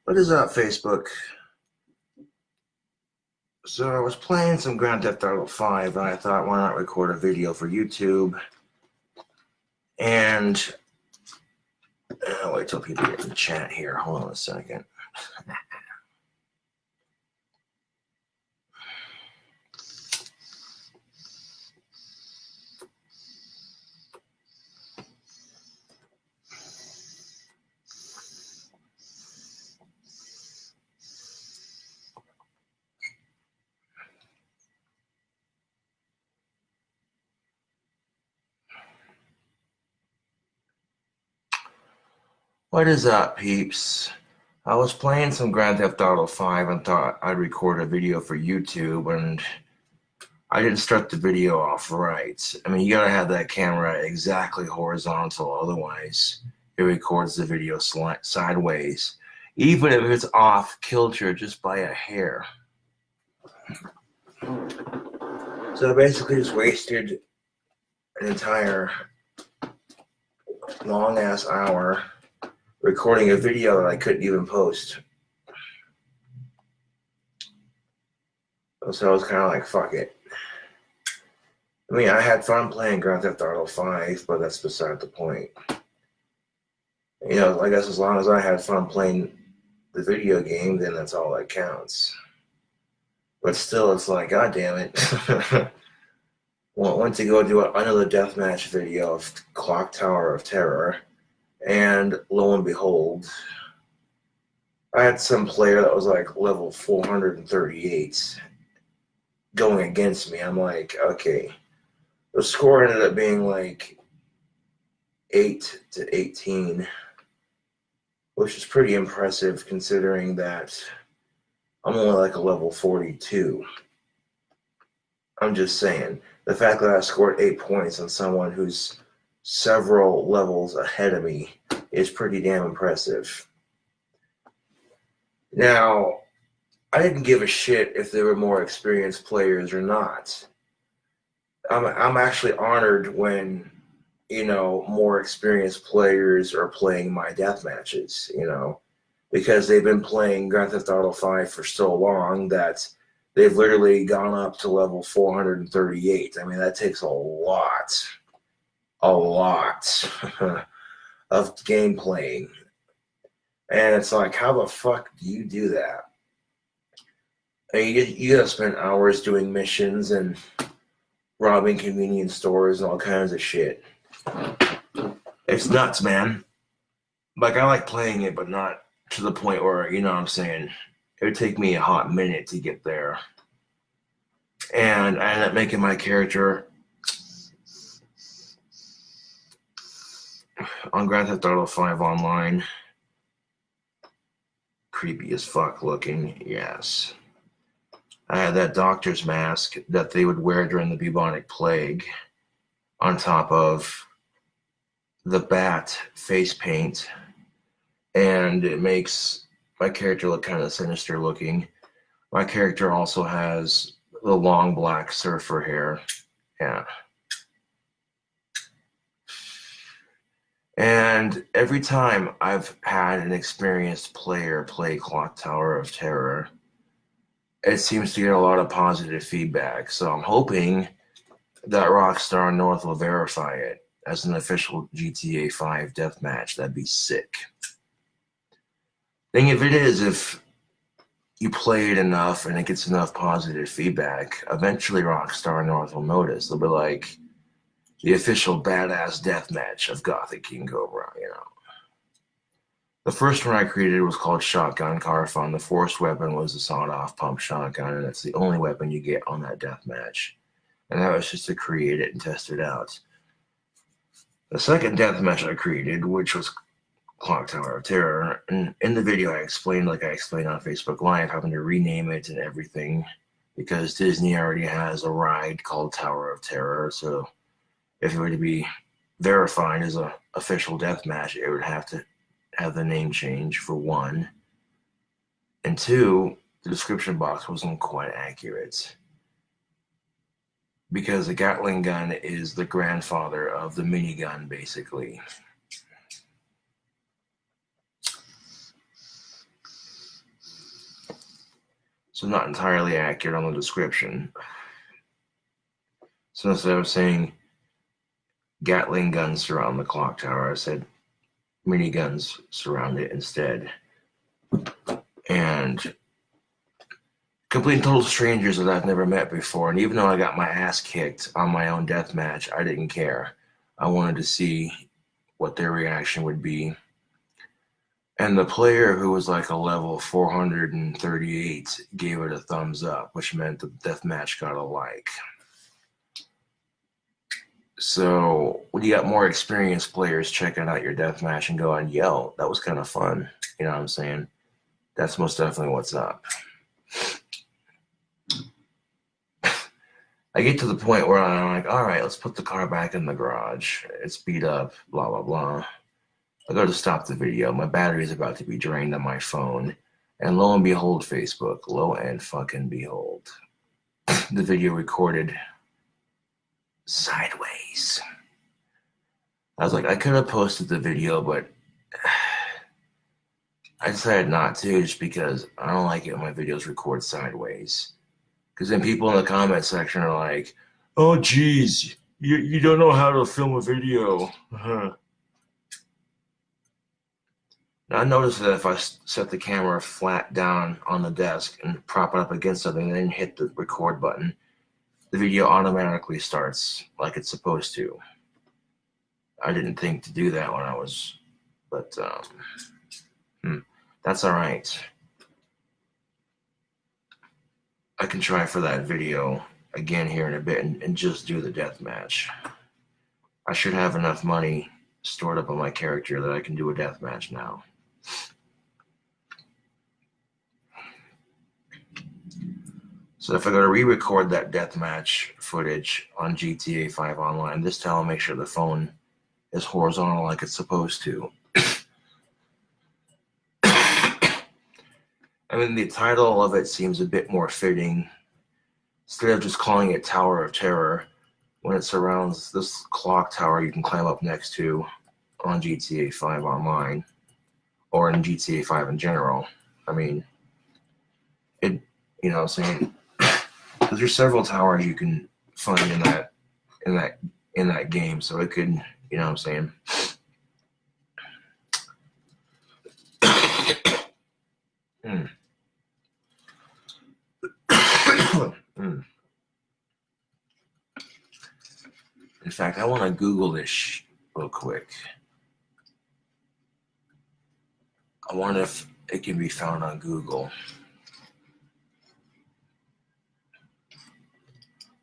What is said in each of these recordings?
What is up, Facebook? So I was playing some Grand Theft Auto 5, and I thought, why not record a video for YouTube? And I'll wait till people get in the chat here. Hold on a second. What is up, peeps? I was playing some Grand Theft Auto 5 and thought I'd record a video for YouTube, and I didn't start the video off right. I mean, you gotta have that camera exactly horizontal, otherwise it records the video sideways, even if it's off kilter just by a hair. So I basically just wasted an entire long-ass hour recording a video that I couldn't even post. So I was kind of like, fuck it. I mean, I had fun playing Grand Theft Auto 5, but that's beside the point. You know, I guess as long as I had fun playing the video game, then that's all that counts. But still, it's like, god damn it. Went to go do another deathmatch video of Clock Tower of Terror, and lo and behold, I had some player that was like level 438 going against me. I'm like, okay. The score ended up being like 8-18, which is pretty impressive considering that I'm only like a level 42. I'm just saying, the fact that I scored 8 points on someone who's several levels ahead of me is pretty damn impressive. Now, I didn't give a shit if there were more experienced players or not. I'm actually honored when, you know, more experienced players are playing my death matches, you know, because they've been playing Grand Theft Auto 5 for so long that they've literally gone up to level 438. I mean, that takes a lot of game playing. And it's like, how the fuck do you do that? I mean, you gotta spend hours doing missions and robbing convenience stores and all kinds of shit. It's nuts, man. Like, I like playing it, but not to the point where, you know what I'm saying, it would take me a hot minute to get there. And I ended up making my character on Grand Theft Auto 5 Online. Creepy as fuck looking, yes. I had that doctor's mask that they would wear during the bubonic plague on top of the bat face paint, and it makes my character look kind of sinister looking. My character also has the long black surfer hair. Yeah. And every time I've had an experienced player play Clock Tower of Terror, it seems to get a lot of positive feedback. So I'm hoping that Rockstar North will verify it as an official GTA 5 deathmatch. That'd be sick. Thing of it is, if you play it enough and it gets enough positive feedback, eventually Rockstar North will notice. They'll be like, the official badass deathmatch of Gothic King Cobra, you know. The first one I created was called Shotgun Car Fun. The forced weapon was a sawed-off pump shotgun, and that's the only weapon you get on that deathmatch. And that was just to create it and test it out. The second deathmatch I created, which was Clock Tower of Terror, and in the video I explained, like I explained on Facebook Live, having to rename it and everything, because Disney already has a ride called Tower of Terror, so if it were to be verified as an official deathmatch, it would have to have the name change, for one. And two, the description box wasn't quite accurate, because the Gatling gun is the grandfather of the minigun, basically. So not entirely accurate on the description. So instead of saying Gatling guns surround the clock tower, I said miniguns surround it instead. And complete and total strangers that I've never met before. And even though I got my ass kicked on my own death match, I didn't care. I wanted to see what their reaction would be. And the player, who was like a level 438, gave it a thumbs up, which meant the death match got a like. So when you got more experienced players checking out your death match and going, yo, that was kind of fun. You know what I'm saying? That's most definitely what's up. I get to the point where I'm like, all right, let's put the car back in the garage. It's beat up, blah, blah, blah. I go to stop the video. My battery is about to be drained on my phone. And lo and behold, Facebook, lo and fucking behold, the video recorded sideways. I was like, I could have posted the video, but I decided not to, just because I don't like it when my videos record sideways. Because then people in the comment section are like, oh, geez, you don't know how to film a video. Now, I noticed that if I set the camera flat down on the desk and prop it up against something and then hit the record button, the video automatically starts like it's supposed to. I didn't think to do that when I was, but that's all right. I can try for that video again here in a bit and just do the death match. I should have enough money stored up on my character that I can do a death match now. So if I go to re-record that deathmatch footage on GTA 5 Online, this time I'll make sure the phone is horizontal like it's supposed to. I mean, the title of it seems a bit more fitting. Instead of just calling it Tower of Terror, when it surrounds this clock tower you can climb up next to on GTA 5 Online, or in GTA 5 in general. I mean, it, you know what I'm saying? Because there's several towers you can find in that game, so it could, you know what I'm saying? In fact, I want to Google this real quick. I wonder if it can be found on Google.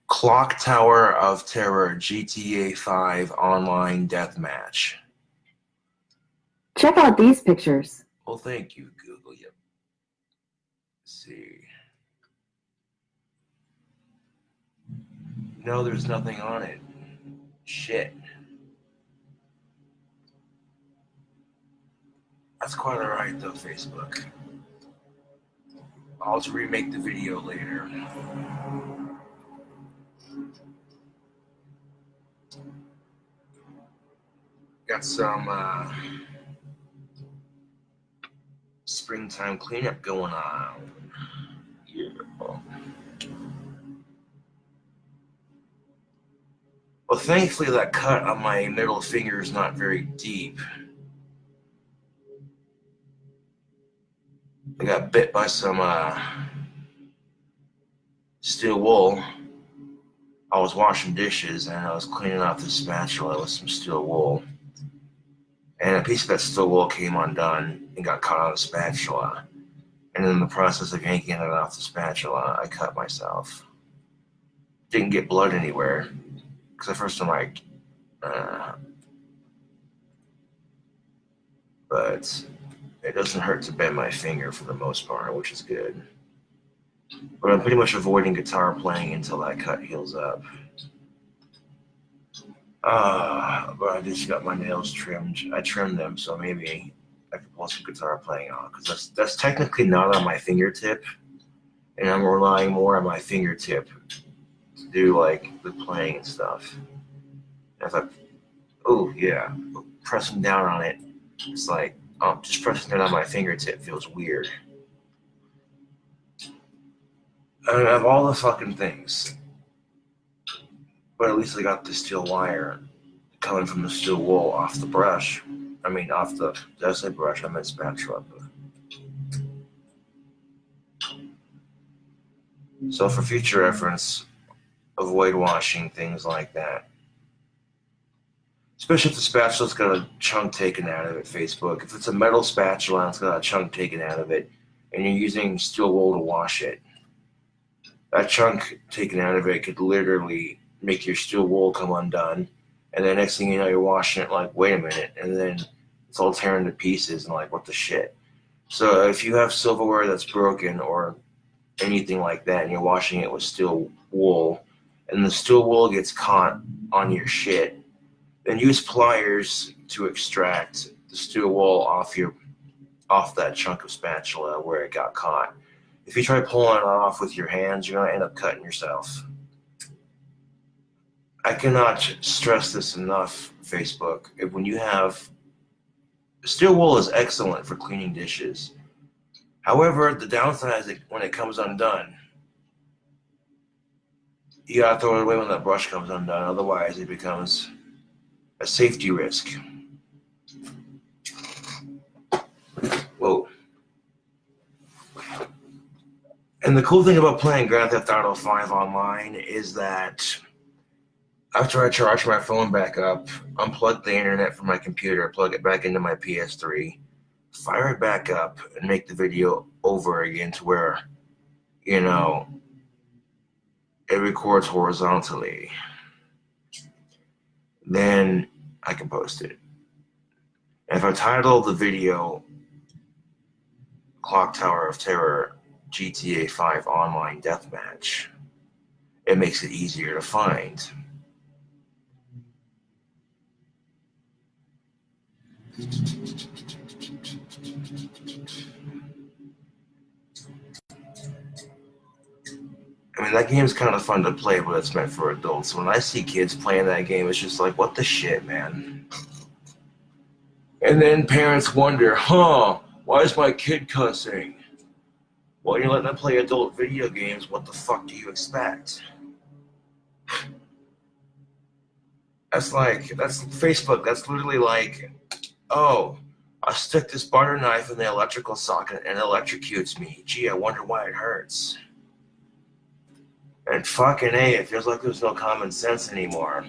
Clock Tower of Terror GTA 5 Online Deathmatch. Check out these pictures. Well, thank you, Google. Yep. Let's see. No, there's nothing on it. Shit. That's quite alright though, Facebook. I'll just remake the video later. Got some springtime cleanup going on. Yeah. Well, thankfully that cut on my middle finger is not very deep. I got bit by some steel wool. I was washing dishes and I was cleaning off the spatula with some steel wool. And a piece of that steel wool came undone and got caught on the spatula. And in the process of yanking it off the spatula, I cut myself. Didn't get blood anywhere. Because at first I'm like, but it doesn't hurt to bend my finger for the most part, which is good. But I'm pretty much avoiding guitar playing until that cut heals up. But I just got my nails trimmed. I trimmed them, so maybe I could pull some guitar playing on. Because that's technically not on my fingertip. And I'm relying more on my fingertip to do like the playing and stuff. And if I, oh yeah, pressing down on it, it's like, just pressing it on my fingertip feels weird. I mean, I have all the fucking things. But at least I got the steel wire coming from the steel wool off the brush. I mean, off the, did I say brush? I meant spatula. So for future reference, avoid washing things like that. Especially if the spatula's got a chunk taken out of it, Facebook. If it's a metal spatula and it's got a chunk taken out of it, and you're using steel wool to wash it, that chunk taken out of it could literally make your steel wool come undone. And then next thing you know, you're washing it like, wait a minute, and then it's all tearing to pieces and like, what the shit? So if you have silverware that's broken or anything like that and you're washing it with steel wool and the steel wool gets caught on your shit, then use pliers to extract the steel wool off that chunk of spatula where it got caught. If you try pulling it off with your hands, you're going to end up cutting yourself. I cannot stress this enough, Facebook. When you have steel wool is excellent for cleaning dishes. However, the downside is when it comes undone, you gotta throw it away when that brush comes undone. Otherwise, it becomes a safety risk. Whoa. And the cool thing about playing Grand Theft Auto 5 online is that after I charge my phone back up, unplug the internet from my computer, plug it back into my PS3, fire it back up, and make the video over again to where, you know, it records horizontally. Then I can post it. And if I title the video Clock Tower of Terror GTA 5 Online Deathmatch, it makes it easier to find. I mean, that game's kind of fun to play, but it's meant for adults. When I see kids playing that game, it's just like, what the shit, man? And then parents wonder, why is my kid cussing? Well, you're letting them play adult video games, what the fuck do you expect? That's Facebook, that's literally like, oh, I stick this butter knife in the electrical socket and it electrocutes me. Gee, I wonder why it hurts. And fucking A, it feels like there's no common sense anymore.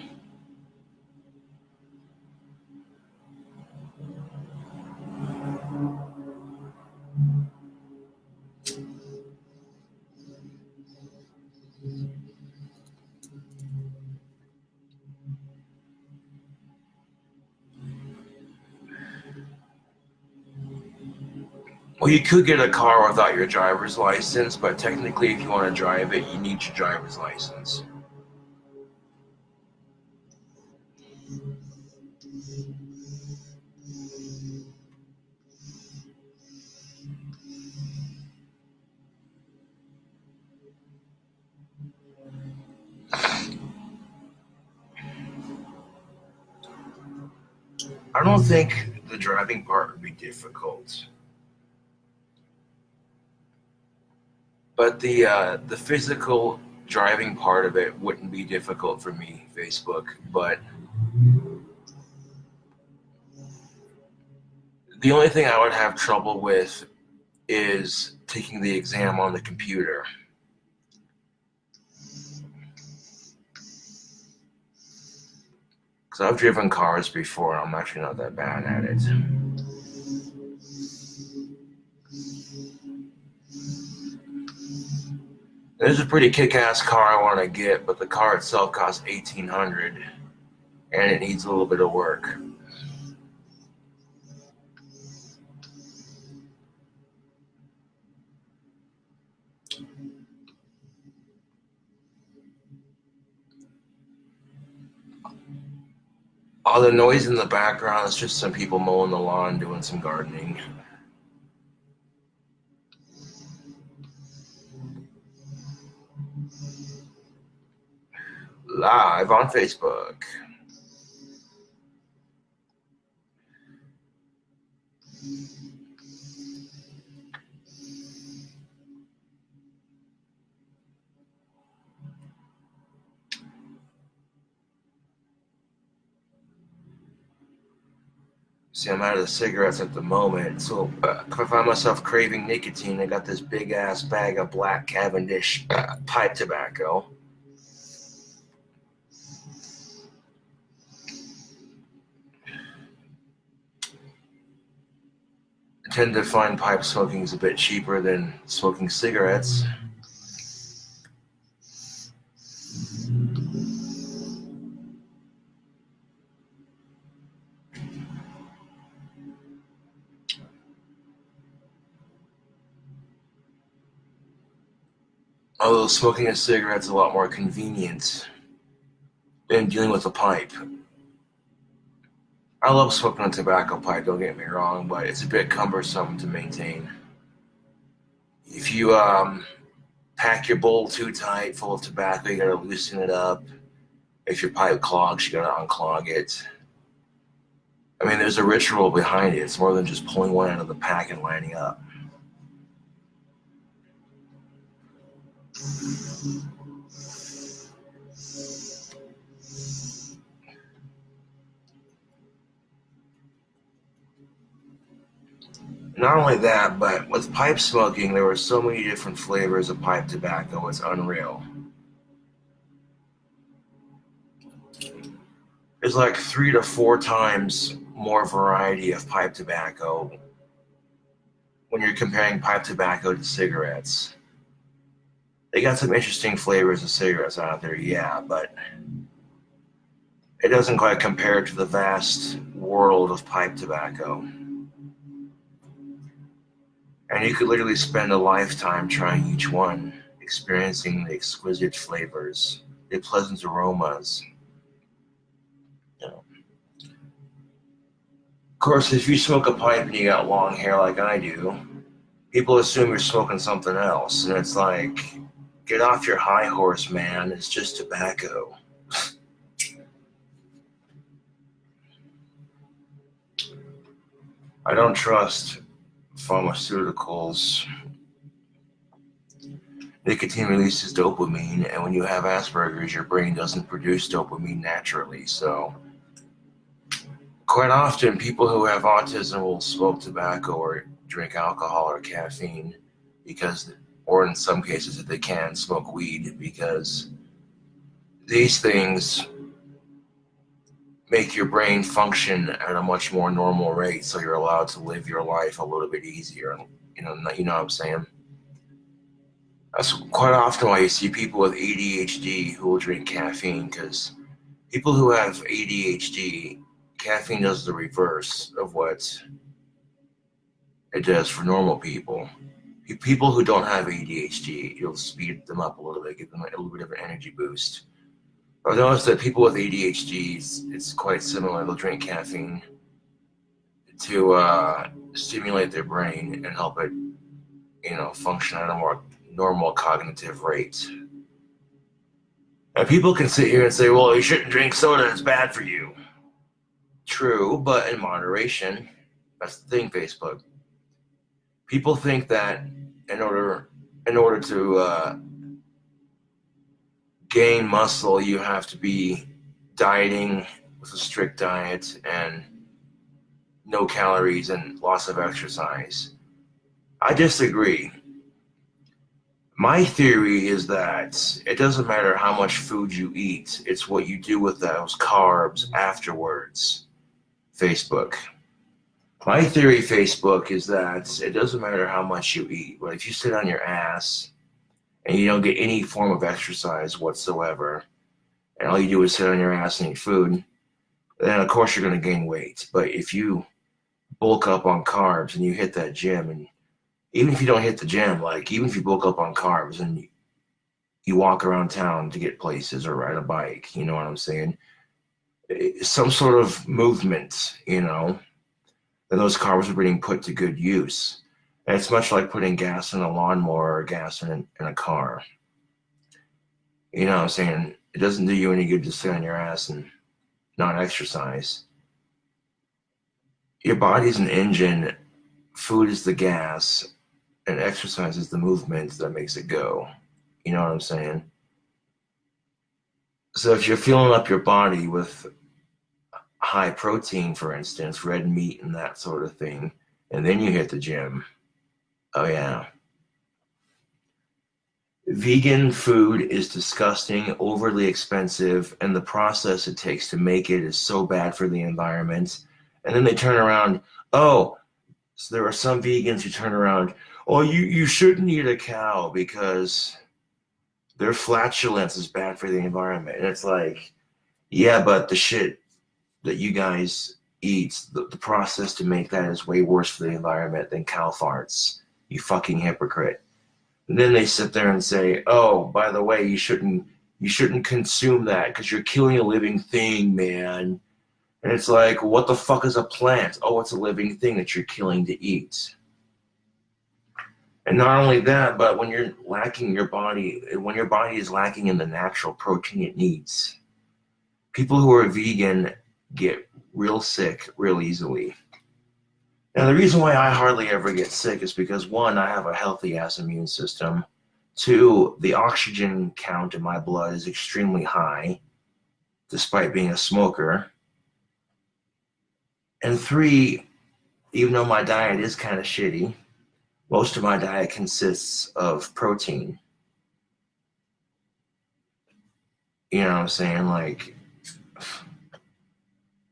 Well, you could get a car without your driver's license, but technically if you want to drive it, you need your driver's license. I don't think the driving part would be difficult. But the physical driving part of it wouldn't be difficult for me, Facebook. But the only thing I would have trouble with is taking the exam on the computer. Because I've driven cars before, and I'm actually not that bad at it. There's a pretty kick-ass car I want to get, but the car itself costs $1,800, and it needs a little bit of work. All the noise in the background is just some people mowing the lawn, doing some gardening. Live on Facebook. See, I'm out of the cigarettes at the moment, so if I find myself craving nicotine, I got this big ass bag of black Cavendish pipe tobacco. I tend to find pipe smoking is a bit cheaper than smoking cigarettes. Although smoking a cigarette is a lot more convenient than dealing with a pipe. I love smoking a tobacco pipe, don't get me wrong, but it's a bit cumbersome to maintain. If you pack your bowl too tight full of tobacco, you gotta loosen it up. If your pipe clogs, you gotta unclog it. I mean, there's a ritual behind it. It's more than just pulling one out of the pack and lining up. Not only that, but with pipe smoking, there were so many different flavors of pipe tobacco, it's unreal. There's like 3 to 4 times more variety of pipe tobacco when you're comparing pipe tobacco to cigarettes. They got some interesting flavors of cigarettes out there, yeah, but it doesn't quite compare to the vast world of pipe tobacco. And you could literally spend a lifetime trying each one, experiencing the exquisite flavors, the pleasant aromas. You know. Of course, if you smoke a pipe and you got long hair like I do, people assume you're smoking something else. And it's like, get off your high horse, man. It's just tobacco. I don't trust pharmaceuticals. Nicotine releases dopamine, and when you have Asperger's, your brain doesn't produce dopamine naturally. So quite often, people who have autism will smoke tobacco or drink alcohol or caffeine because, or in some cases, if they can, smoke weed because these things make your brain function at a much more normal rate, so you're allowed to live your life a little bit easier. You know what I'm saying? That's quite often why you see people with ADHD who will drink caffeine, because people who have ADHD, caffeine does the reverse of what it does for normal people. People who don't have ADHD, it'll speed them up a little bit, give them a little bit of an energy boost. I've noticed that people with ADHD, it's quite similar. They'll drink caffeine to stimulate their brain and help it, function at a more normal cognitive rate. And people can sit here and say, well, you shouldn't drink soda, it's bad for you. True, but in moderation. That's the thing, Facebook. People think that in order to gain muscle, you have to be dieting with a strict diet and no calories and lots of exercise. I disagree. My theory is that it doesn't matter how much food you eat, it's what you do with those carbs afterwards. Facebook. My theory, Facebook, is that it doesn't matter how much you eat, but if you sit on your ass and you don't get any form of exercise whatsoever, and all you do is sit on your ass and eat food, then of course you're going to gain weight. But if you bulk up on carbs and you hit that gym, and even if you don't hit the gym, like even if you bulk up on carbs and you walk around town to get places or ride a bike, you know what I'm saying? Some sort of movement, then those carbs are being put to good use. And it's much like putting gas in a lawnmower or gas in a car. You know what I'm saying? It doesn't do you any good to sit on your ass and not exercise. Your body's an engine, food is the gas, and exercise is the movement that makes it go. You know what I'm saying? So if you're filling up your body with high protein, for instance, red meat and that sort of thing, and then you hit the gym. Oh yeah. Vegan food is disgusting, overly expensive, and the process it takes to make it is so bad for the environment. And then they turn around, oh, so there are some vegans who turn around, oh, you shouldn't eat a cow because their flatulence is bad for the environment. And it's like, yeah, but the shit that you guys eat, the process to make that is way worse for the environment than cow farts. You fucking hypocrite. And then they sit there and say, oh, by the way, you shouldn't consume that because you're killing a living thing, man. And it's like, what the fuck is a plant? Oh, it's a living thing that you're killing to eat. And not only that, but when you're lacking when your body is lacking in the natural protein it needs, people who are vegan get real sick real easily. Now, the reason why I hardly ever get sick is because, one, I have a healthy-ass immune system. Two, the oxygen count in my blood is extremely high, despite being a smoker. And three, even though my diet is kind of shitty, most of my diet consists of protein. You know what I'm saying? Like,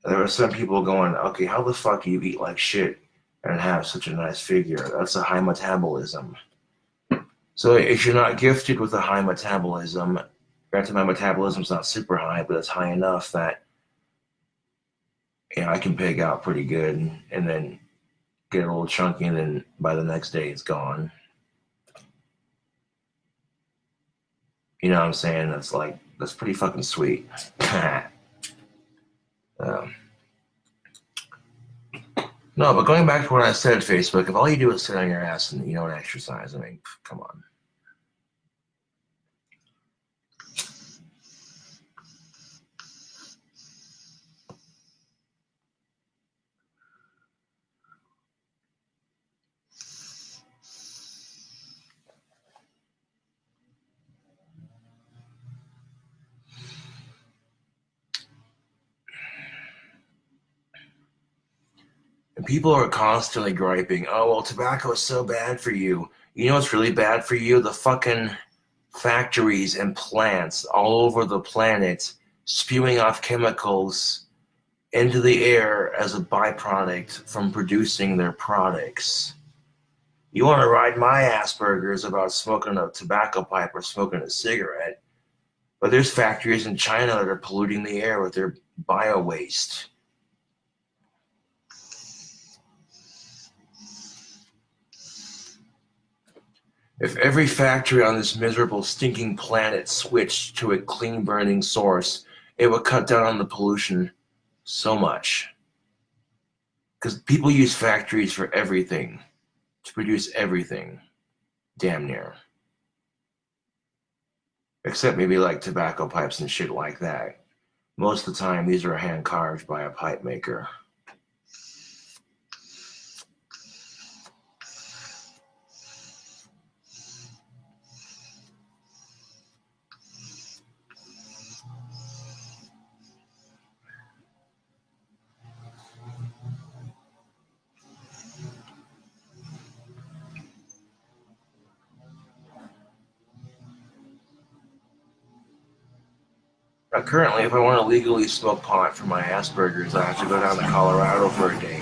there are some people going, okay, how the fuck do you eat like shit and have such a nice figure? That's a high metabolism. So if you're not gifted with a high metabolism, granted my metabolism's not super high, but it's high enough that, you know, I can pig out pretty good and then get a little chunky, and then by the next day it's gone. You know what I'm saying? That's pretty fucking sweet. No, but going back to what I said, Facebook, if all you do is sit on your ass and you don't exercise, I mean, come on. And people are constantly griping, oh, well, tobacco is so bad for you. You know what's really bad for you? The fucking factories and plants all over the planet spewing off chemicals into the air as a byproduct from producing their products. You want to ride my Asperger's about smoking a tobacco pipe or smoking a cigarette, but there's factories in China that are polluting the air with their bio-waste. If every factory on this miserable, stinking planet switched to a clean-burning source, it would cut down on the pollution so much. Because people use factories for everything, to produce everything, damn near. Except maybe like tobacco pipes and shit like that. Most of the time, these are hand-carved by a pipe maker. Now, currently, if I want to legally smoke pot for my Asperger's, I have to go down to Colorado for a day.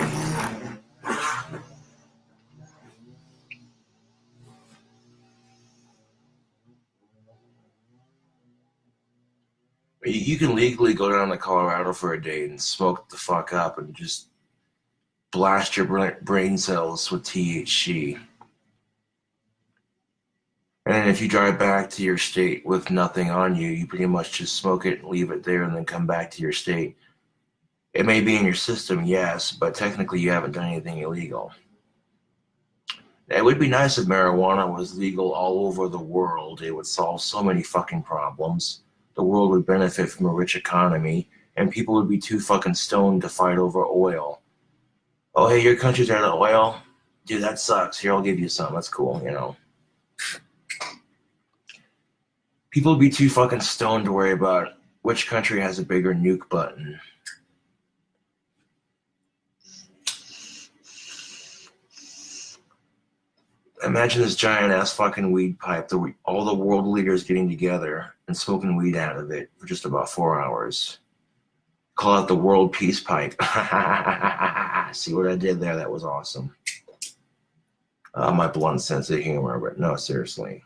You can legally go down to Colorado for a day and smoke the fuck up and just blast your brain cells with THC. And then if you drive back to your state with nothing on you, you pretty much just smoke it and leave it there and then come back to your state. It may be in your system, yes, but technically you haven't done anything illegal. It would be nice if marijuana was legal all over the world. It would solve so many fucking problems. The world would benefit from a rich economy, and people would be too fucking stoned to fight over oil. Oh, hey, your country's out of oil? Dude, that sucks. Here, I'll give you some. That's cool, you know. People would be too fucking stoned to worry about which country has a bigger nuke button. Imagine this giant ass fucking weed pipe, all the world leaders getting together and smoking weed out of it for just about 4 hours. Call it the World Peace Pipe. See what I did there? That was awesome. My blunt sense of humor, but no, seriously.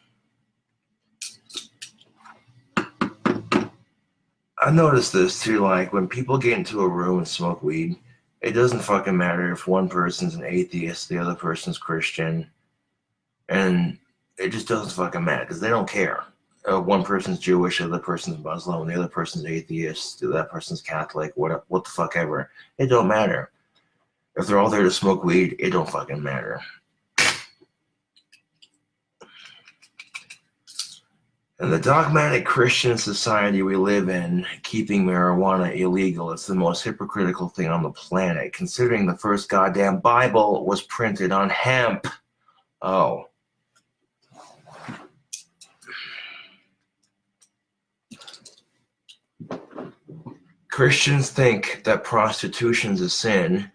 I noticed this too, like when people get into a room and smoke weed, it doesn't fucking matter if one person's an atheist, the other person's Christian, and it just doesn't fucking matter because they don't care. One person's Jewish, the other person's Muslim, the other person's atheist, the other person's Catholic, what the fuck ever. It don't matter. If they're all there to smoke weed, it don't fucking matter. In the dogmatic Christian society we live in, keeping marijuana illegal is the most hypocritical thing on the planet, considering the first goddamn Bible was printed on hemp. Oh. Christians think that prostitution's a sin.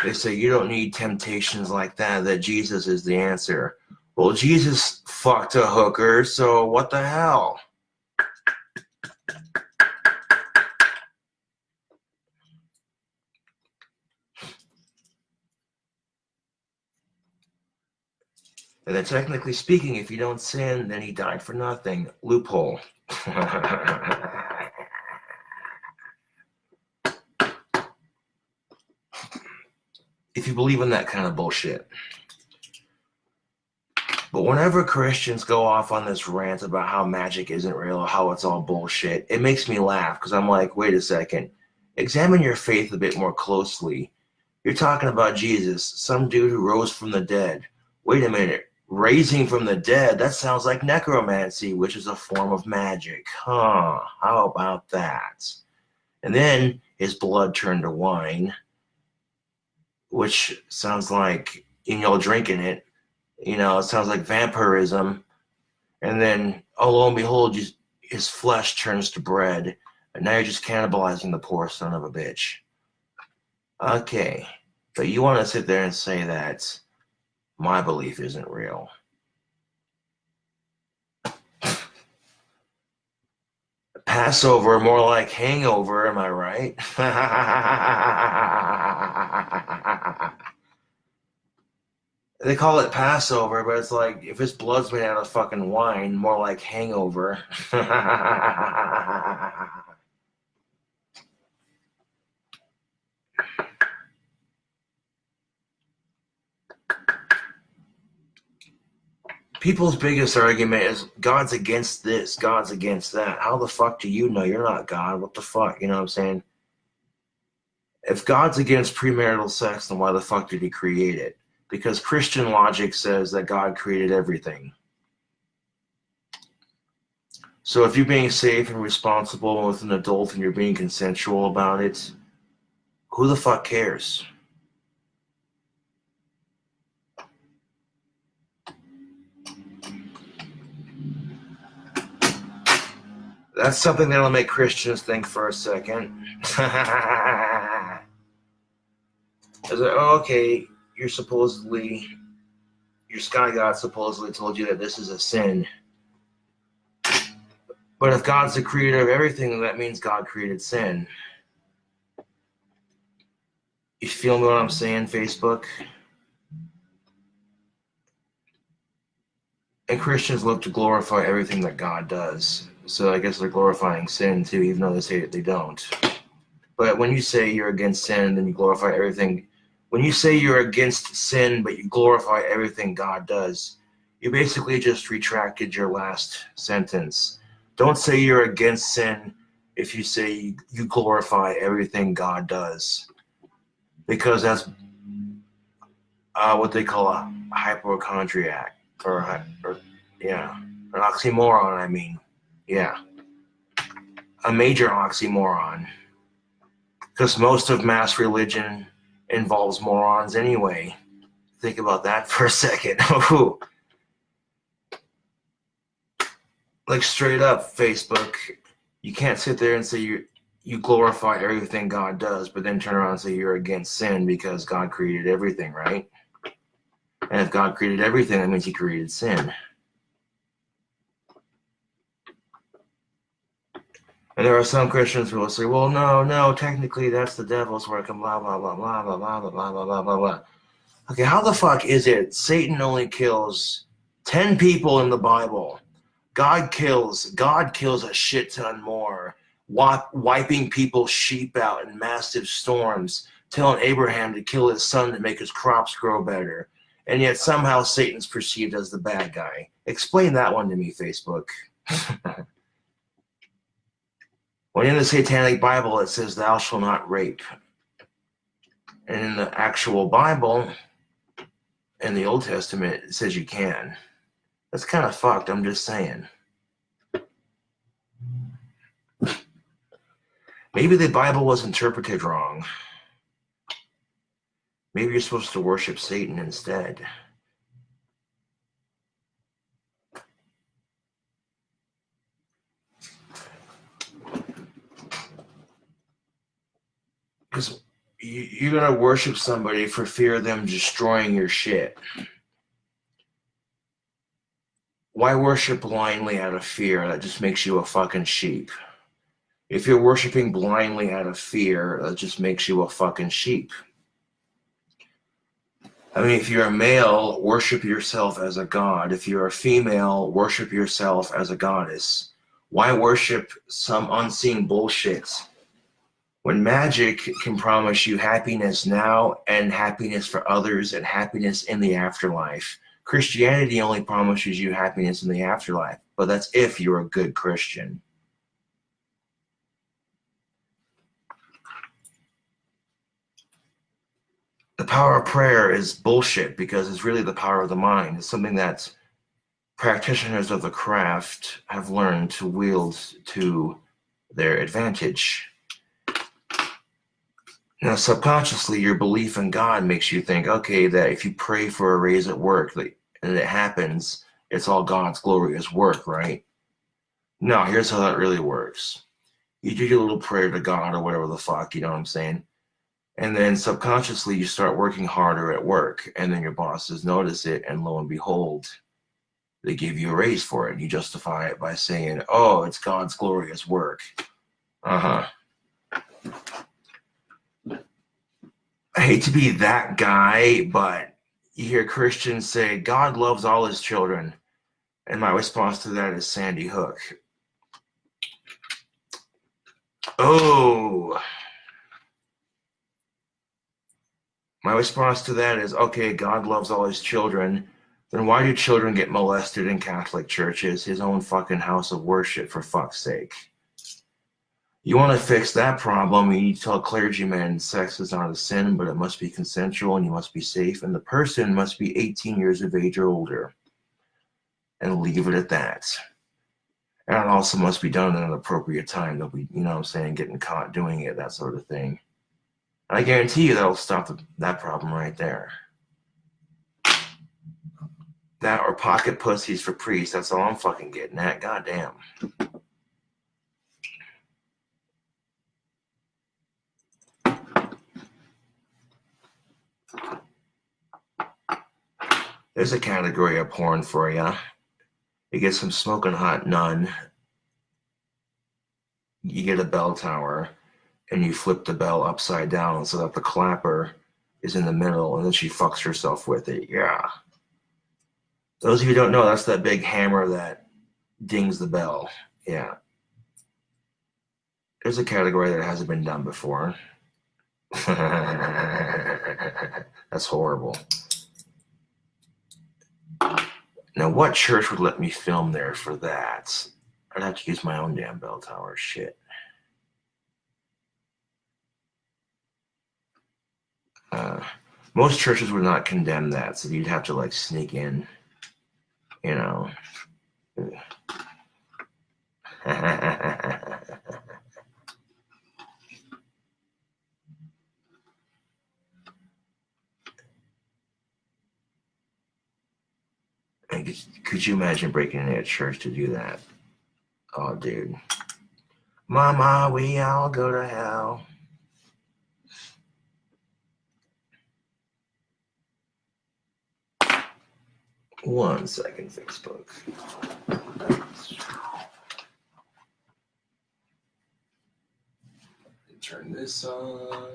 They say you don't need temptations like that Jesus is the answer. Well, Jesus fucked a hooker, so what the hell? And then technically speaking, if you don't sin, then he died for nothing. Loophole. If you believe in that kind of bullshit. But whenever Christians go off on this rant about how magic isn't real, or how it's all bullshit, it makes me laugh because I'm like, wait a second. Examine your faith a bit more closely. You're talking about Jesus, some dude who rose from the dead. Wait a minute. Raising from the dead, that sounds like necromancy, which is a form of magic. Huh, how about that? And then his blood turned to wine, which sounds like, drinking it. It sounds like vampirism. And then, oh, lo and behold, his flesh turns to bread. And now you're just cannibalizing the poor son of a bitch. Okay. But you want to sit there and say that my belief isn't real. Passover, more like hangover, am I right? They call it Passover, but it's like, if his blood's made out of fucking wine, more like hangover. People's biggest argument is God's against this, God's against that. How the fuck do you know? You're not God. What the fuck? You know what I'm saying? If God's against premarital sex, then why the fuck did he create it? Because Christian logic says that God created everything. So if you're being safe and responsible with an adult and you're being consensual about it, who the fuck cares? That's something that'll make Christians think for a second. It's like, oh, okay, your sky god supposedly told you that this is a sin. But if God's the creator of everything, then that means God created sin. You feel what I'm saying, Facebook? And Christians look to glorify everything that God does. So I guess they're glorifying sin too, even though they say that they don't. But when you say you're against sin, then you glorify everything. When you say you're against sin, but you glorify everything God does, you basically just retracted your last sentence. Don't say you're against sin if you say you glorify everything God does. Because that's what they call a hypochondriac. Or an oxymoron, I mean. Yeah. A major oxymoron. Because most of mass religion involves morons anyway. Think about that for a second. Like straight up, Facebook, you can't sit there and say you glorify everything God does, but then turn around and say you're against sin because God created everything, right? And if God created everything, that means he created sin. And there are some Christians who will say, well, no, technically that's the devil's work and blah, blah, blah, blah, blah, blah, blah, blah, blah, blah, blah. Okay, how the fuck is it Satan only kills 10 people in the Bible? God kills a shit ton more, wiping people's sheep out in massive storms, telling Abraham to kill his son to make his crops grow better. And yet somehow Satan's perceived as the bad guy. Explain that one to me, Facebook. When in the Satanic Bible it says, thou shalt not rape. And in the actual Bible, in the Old Testament, it says you can. That's kind of fucked, I'm just saying. Maybe the Bible was interpreted wrong. Maybe you're supposed to worship Satan instead. Because you're going to worship somebody for fear of them destroying your shit. Why worship blindly out of fear? That just makes you a fucking sheep. If you're worshiping blindly out of fear, that just makes you a fucking sheep. I mean, if you're a male, worship yourself as a god. If you're a female, worship yourself as a goddess. Why worship some unseen bullshit? When magic can promise you happiness now and happiness for others and happiness in the afterlife, Christianity only promises you happiness in the afterlife, but that's if you're a good Christian. The power of prayer is bullshit because it's really the power of the mind. It's something that practitioners of the craft have learned to wield to their advantage. Now, subconsciously, your belief in God makes you think, okay, that if you pray for a raise at work and it happens, it's all God's glorious work, right? No, here's how that really works. You do your little prayer to God or whatever the fuck, you know what I'm saying? And then subconsciously, you start working harder at work, and then your bosses notice it, and lo and behold, they give you a raise for it. You justify it by saying, oh, it's God's glorious work. Uh-huh. I hate to be that guy, but you hear Christians say, God loves all his children. And my response to that is Sandy Hook. Oh. My response to that is, okay, God loves all his children. Then why do children get molested in Catholic churches, his own fucking house of worship, for fuck's sake? You want to fix that problem, you need to tell clergymen sex is not a sin, but it must be consensual and you must be safe, and the person must be 18 years of age or older. And leave it at that. And it also must be done at an appropriate time. They'll be, you know what I'm saying, getting caught doing it, that sort of thing. And I guarantee you that'll stop that problem right there. That or pocket pussies for priests, that's all I'm fucking getting at. Goddamn. There's a category of porn for you. You get some smoking hot nun. You get a bell tower, and you flip the bell upside down so that the clapper is in the middle, and then she fucks herself with it. Yeah. Those of you who don't know, that's that big hammer that dings the bell. Yeah. There's a category that hasn't been done before. That's horrible. Now, what church would let me film there for that? I'd have to use my own damn bell tower. Shit. Most churches would not condemn that, so you'd have to like sneak in, you know. Could you imagine breaking into a church to do that? Oh, dude. Mama, we all go to hell. 1 second, Facebook. Turn this on,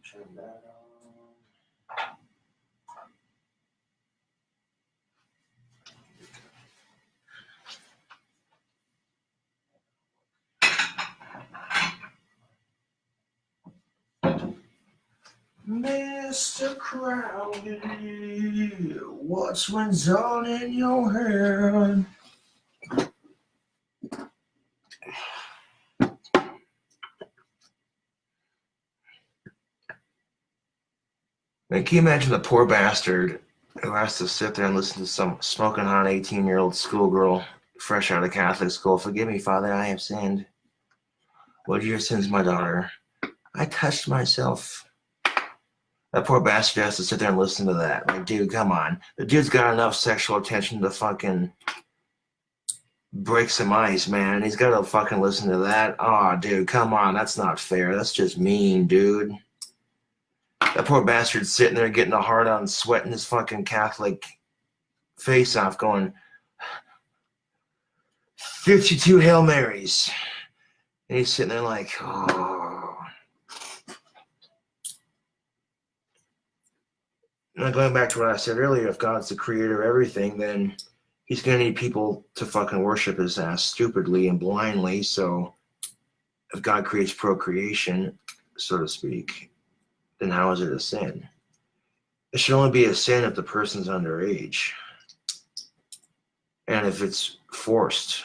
turn that on. Mr. Crowley, what's went on in your head? Man, can you imagine the poor bastard who has to sit there and listen to some smoking hot 18-year-old schoolgirl fresh out of Catholic school? Forgive me, Father, I have sinned. What are your sins, my daughter? I touched myself. That poor bastard has to sit there and listen to that. Like, dude, come on. The dude's got enough sexual attention to fucking break some ice, man. He's got to fucking listen to that. Oh, dude, come on. That's not fair. That's just mean, dude. That poor bastard's sitting there getting a hard on, sweating his fucking Catholic face off, going 52 Hail Marys. And he's sitting there like, oh. Now, going back to what I said earlier, if God's the creator of everything, then he's going to need people to fucking worship his ass stupidly and blindly. So if God creates procreation, so to speak, then how is it a sin? It should only be a sin if the person's underage. And if it's forced,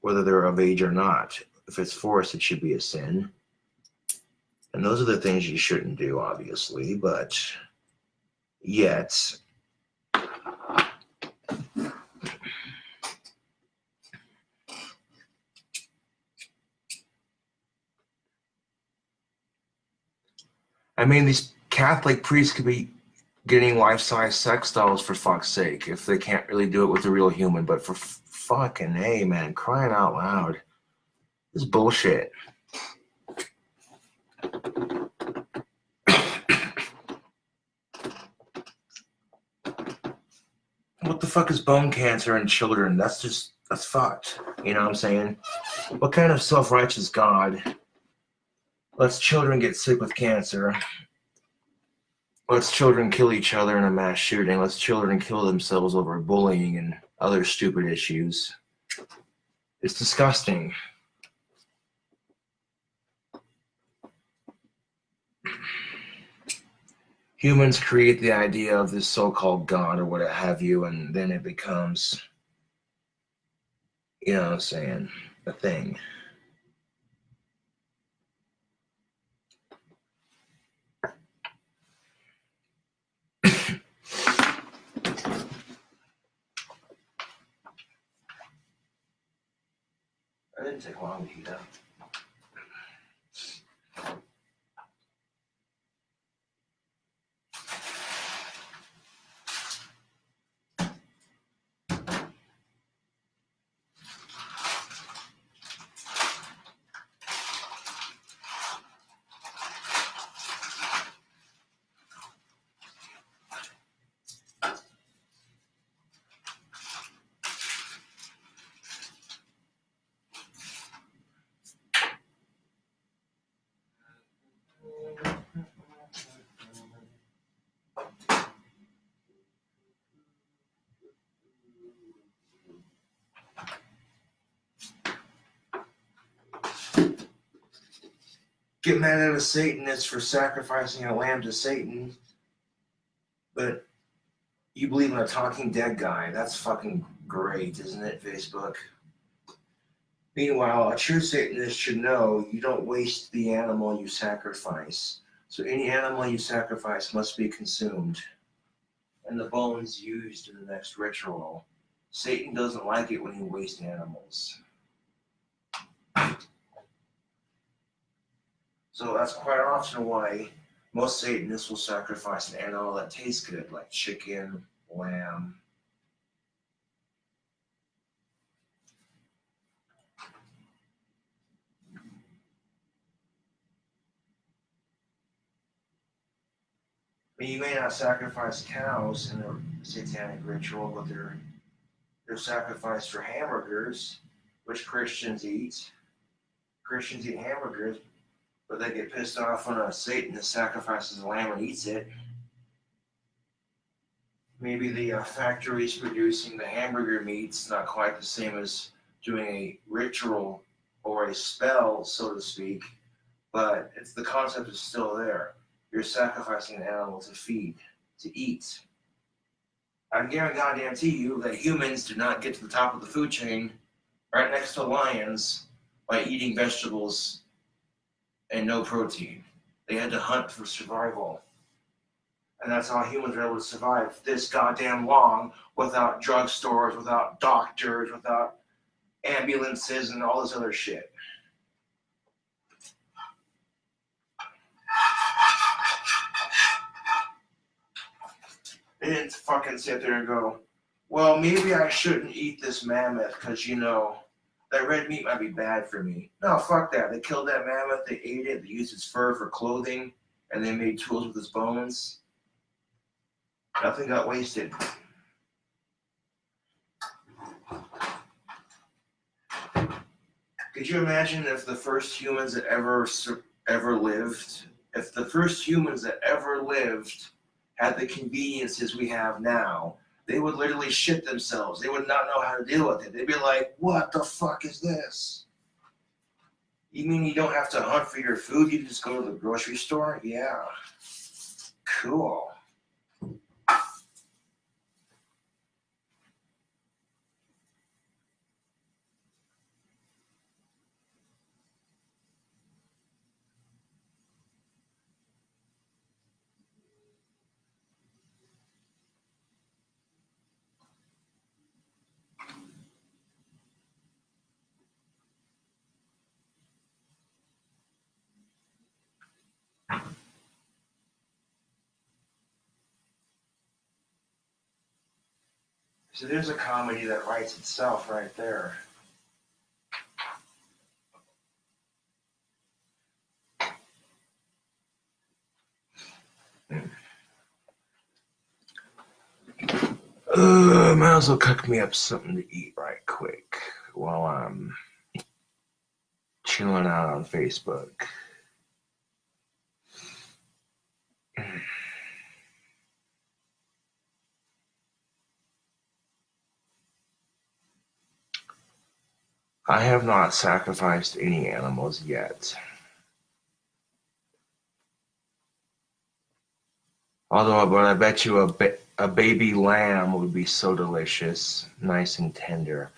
whether they're of age or not. If it's forced, it should be a sin. And those are the things you shouldn't do, obviously, but yet I mean, these Catholic priests could be getting life-size sex dolls, for fuck's sake, if they can't really do it with a real human. But for fucking A, man, crying out loud. This is bullshit. What the fuck is bone cancer in children? That's fucked. You know what I'm saying? What kind of self-righteous God lets children get sick with cancer? Lets children kill each other in a mass shooting. Lets children kill themselves over bullying and other stupid issues. It's disgusting. Humans create the idea of this so-called God or what have you, and then it becomes, you know what I'm saying, a thing. That didn't take long to heat up. Get mad at a Satanist for sacrificing a lamb to Satan, but you believe in a talking dead guy. That's fucking great, isn't it, Facebook? Meanwhile, a true Satanist should know you don't waste the animal you sacrifice. So any animal you sacrifice must be consumed, and the bones used in the next ritual. Satan doesn't like it when you waste animals. So that's quite often why most Satanists will sacrifice an animal that tastes good, like chicken, lamb. I mean, you may not sacrifice cows in a satanic ritual, but they're sacrificed for hamburgers, which Christians eat. Christians eat hamburgers, but they get pissed off when a Satanist sacrifices a lamb and eats it. Maybe the factories producing the hamburger meat's not quite the same as doing a ritual or a spell, so to speak, but the concept is still there. You're sacrificing an animal to feed, to eat. I guarantee you that humans do not get to the top of the food chain right next to lions by eating vegetables and no protein. They had to hunt for survival. And that's how humans were able to survive this goddamn long without drugstores, without doctors, without ambulances, and all this other shit. They didn't fucking sit there and go, well, maybe I shouldn't eat this mammoth because, that red meat might be bad for me. No, fuck that. They killed that mammoth, they ate it, they used its fur for clothing, and they made tools with its bones. Nothing got wasted. Could you imagine if the first humans that ever lived, if the first humans that ever lived had the conveniences we have now, they would literally shit themselves. They would not know how to deal with it. They'd be like, what the fuck is this? You mean you don't have to hunt for your food? You just go to the grocery store? Yeah. Cool. So there's a comedy that writes itself right there. Might as well cook me up something to eat right quick while I'm chilling out on Facebook. I have not sacrificed any animals yet. But I bet you a baby lamb would be so delicious, nice and tender.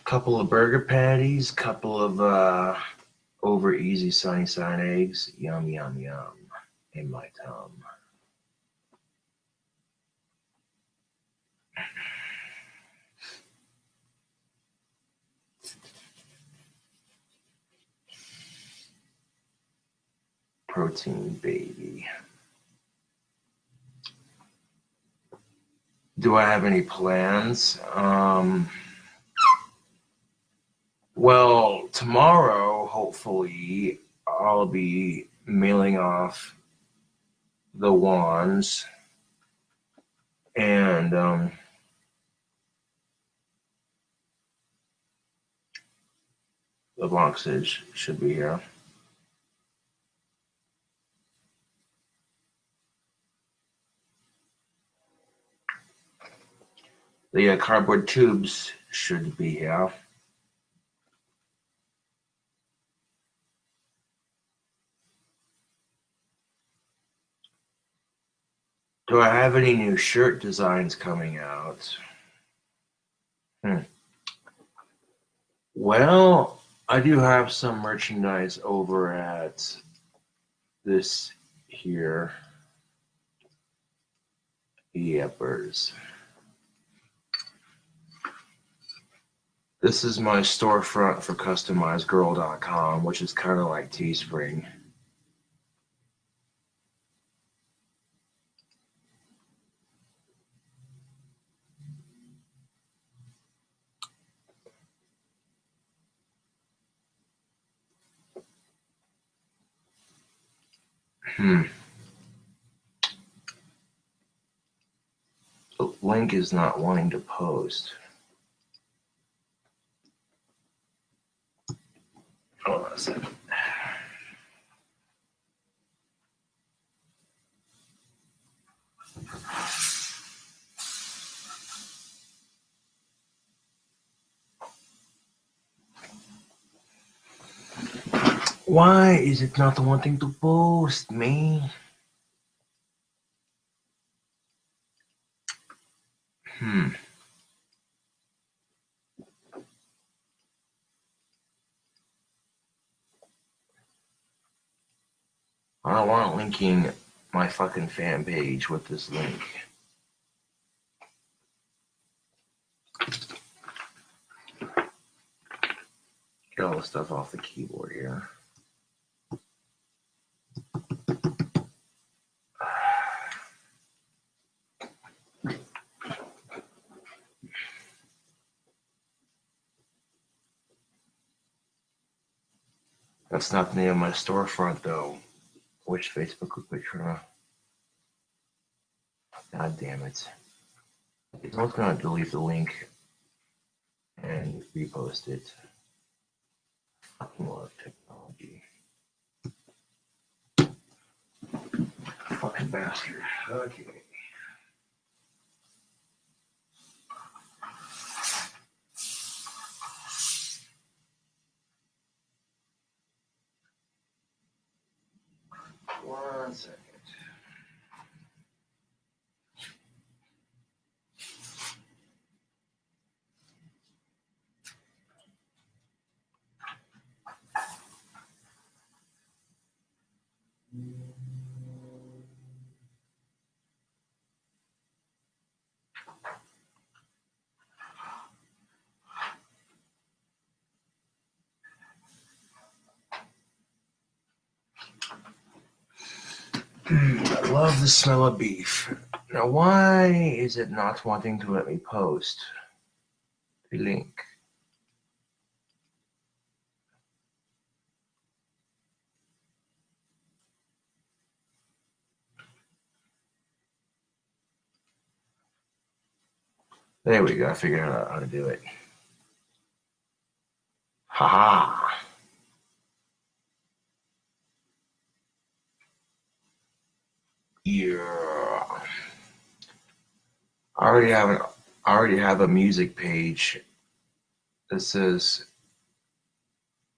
Couple of burger patties, couple of over easy sunny side eggs. Yum, yum, yum in my tum. Protein, baby. Do I have any plans? Well, tomorrow, hopefully, I'll be mailing off the wands and the boxes should be here. The cardboard tubes should be here. Do I have any new shirt designs coming out? Well, I do have some merchandise over at this here. Yepers. This is my storefront for customizedgirl.com, which is kind of like Teespring. The link is not wanting to post. Hold on a second. Why is it not wanting to post, me? I don't want linking my fucking fan page with this link. Get all the stuff off the keyboard here. That's not the name of my storefront, though. Which Facebook picture? God damn it. I was going to delete the link and repost it. Fucking love technology. Fucking bastard. Okay. One second. I love the smell of beef. Now, why is it not wanting to let me post the link? There we go. I figured out how to do it. Haha. Yeah. I already have a music page that says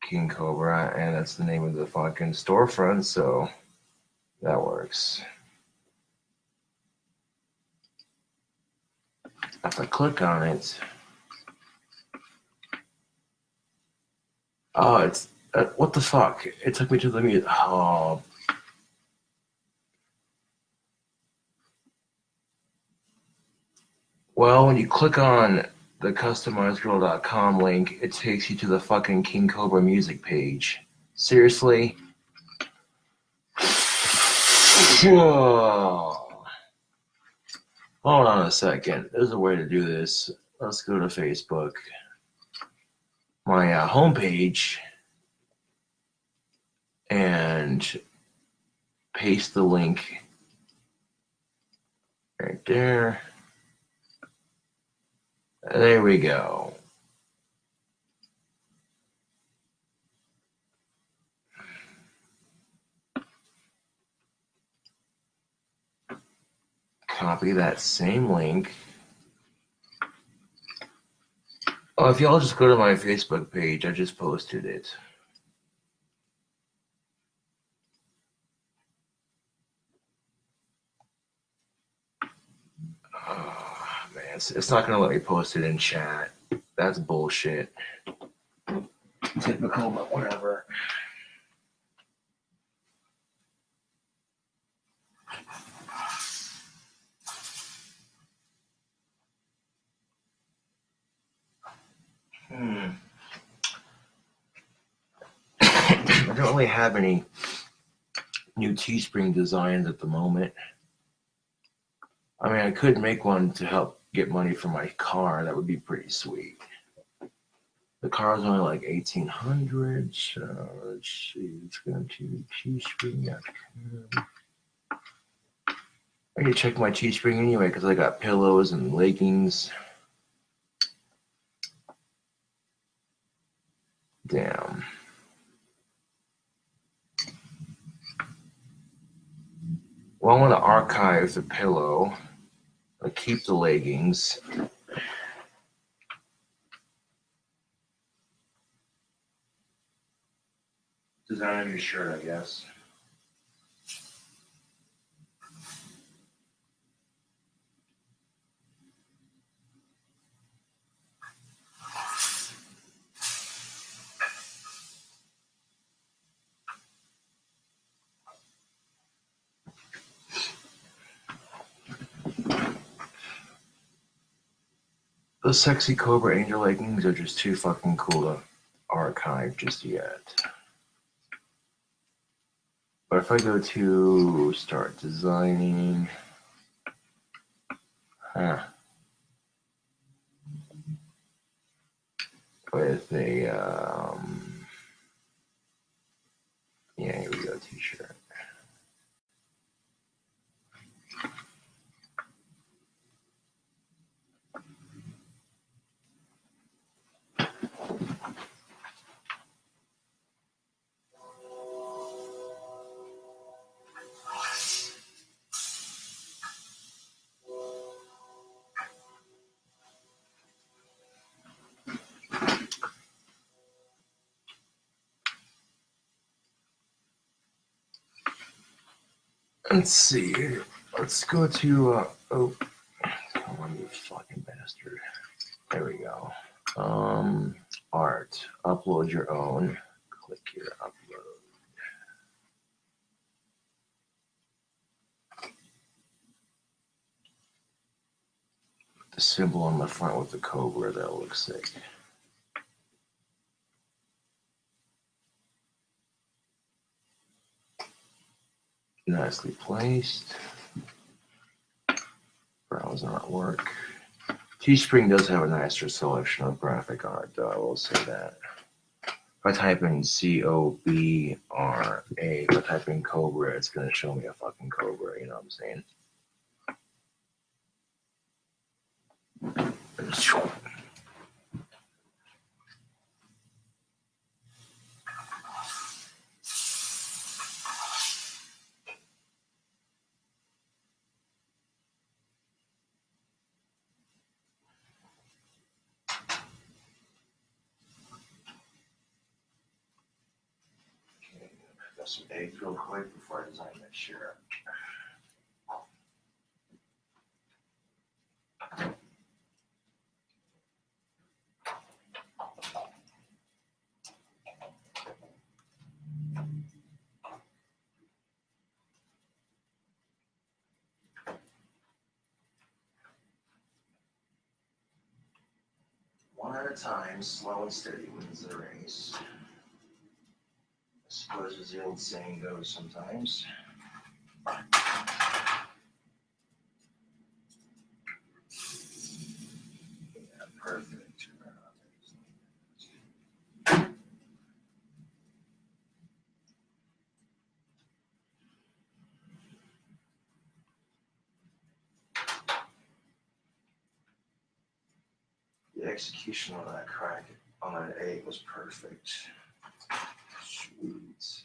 King Cobra, and that's the name of the fucking storefront, so that works. If I click on it, oh, it's what the fuck? It took me to the music. Oh. Well, when you click on the customizedgirl.com link, it takes you to the fucking King Cobra music page. Seriously? Whoa. Hold on a second. There's a way to do this. Let's go to Facebook. My homepage and paste the link right there. There we go. Copy that same link. Oh, if y'all just go to my Facebook page, I just posted it. It's not gonna let me post it in chat. That's bullshit. Typical, but whatever. I don't really have any new Teespring designs at the moment. I mean, I could make one to help get money for my car. That would be pretty sweet. The car is only like $1,800. So let's see. Let's go to Teespring.com. I need to check my Teespring anyway because I got pillows and leggings. Damn. Well, I want to archive the pillow. I'll keep the leggings. Design your shirt, I guess. Those sexy Cobra Angel leggings are just too fucking cool to archive just yet. But if I go to start designing, with a, yeah, here we go, t-shirt. Let's see. Let's go to, oh, come on, you fucking bastard. There we go. Art. Upload your own. Click here, upload. The symbol on the front with the cobra, that looks sick. Nicely placed. Browse not work. Teespring does have a nicer selection of graphic art, though, I will say that. If I type in C-O-B-R-A, if I type in Cobra, it's going to show me a fucking Cobra, you know what I'm saying? Got some eggs real quick before I design that shirt. One at a time, slow and steady wins the race. I suppose as the old saying goes sometimes. Yeah, perfect. The execution on that crack on that egg was perfect. Sweet.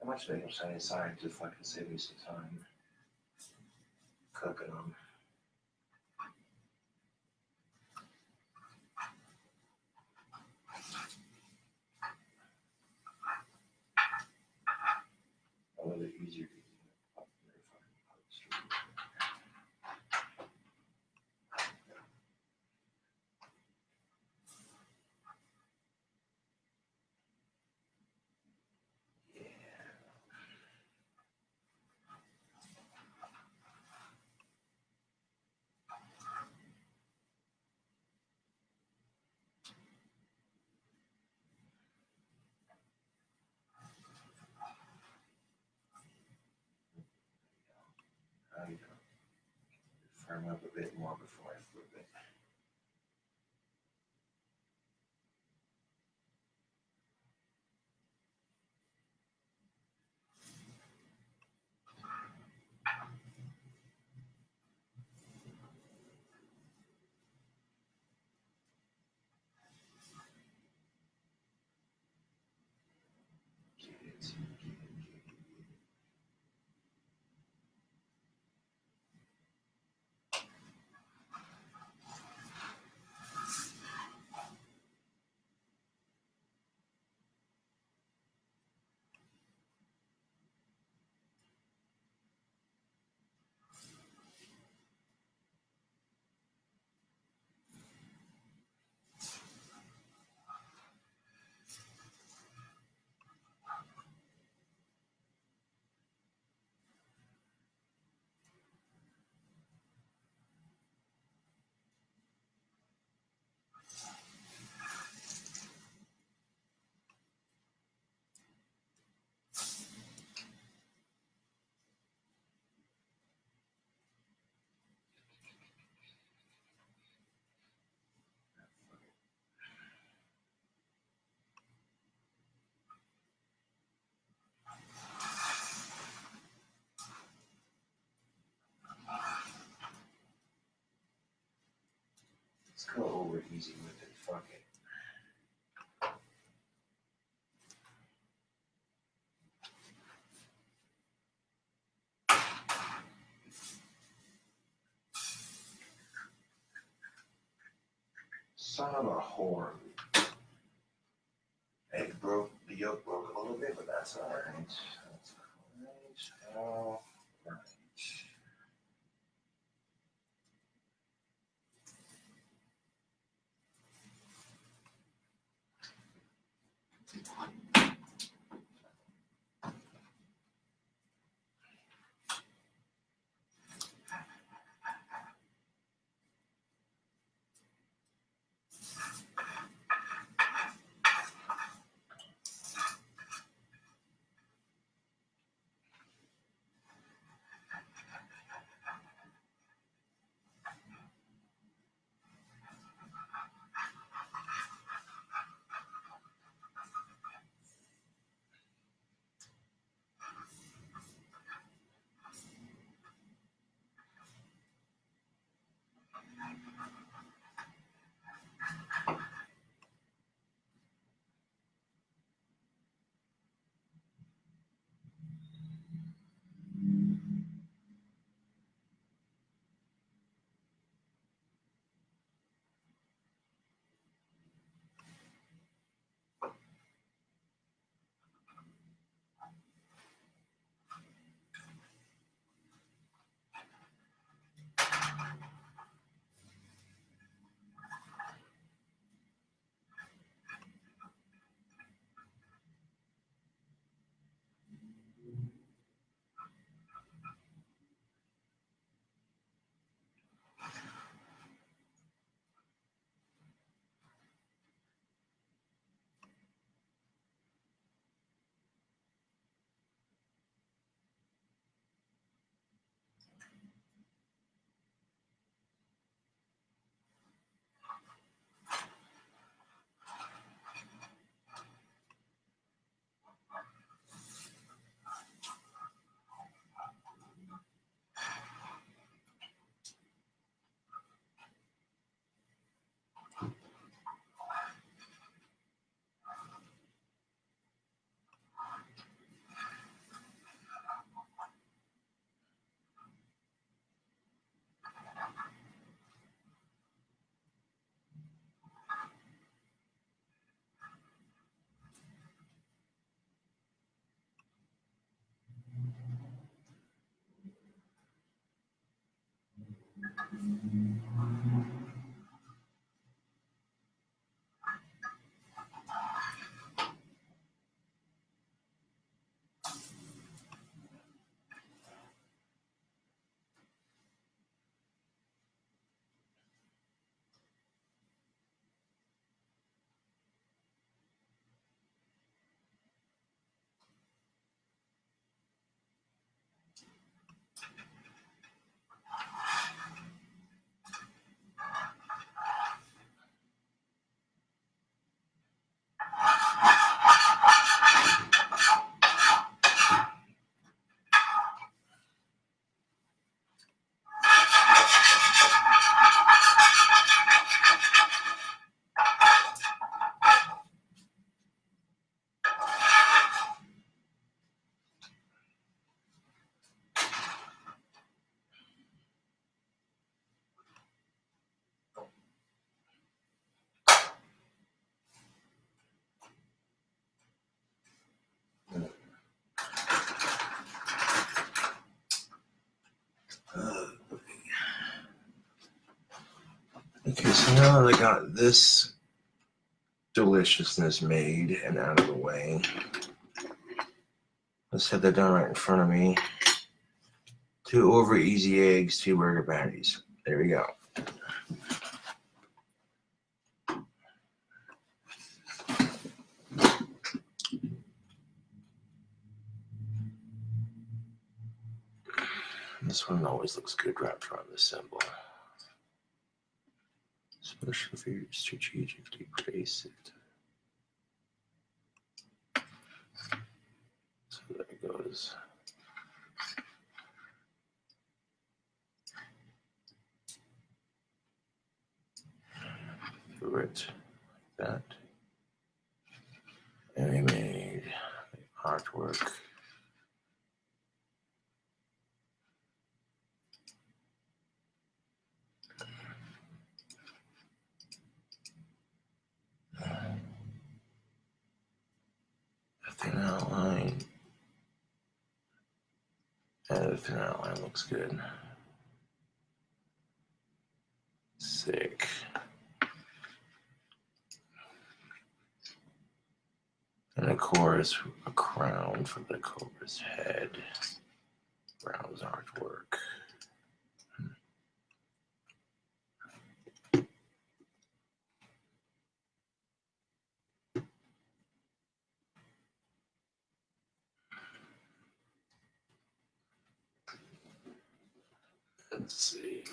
much they can set aside to fucking save me some time cooking them. A little bit easier to eat than fucking post. Firm up a bit more before I flip it. Let's go over easy with it. Fuck it. Son of a whore. Egg broke, the yolk broke a little bit, but that's alright. That's alright. Alright. Okay, so now that I got this deliciousness made and out of the way, let's have that done right in front of me. 2 over easy eggs, 2 burger patties. There we go. This one always looks good wrapped around the symbol. Especially if you strategically place it. So there it goes. Through it like that. And we made the artwork. A thin outline. And the thin outline looks good. Sick. And of course, a crown for the cobra's head. Brown's artwork. Let's see.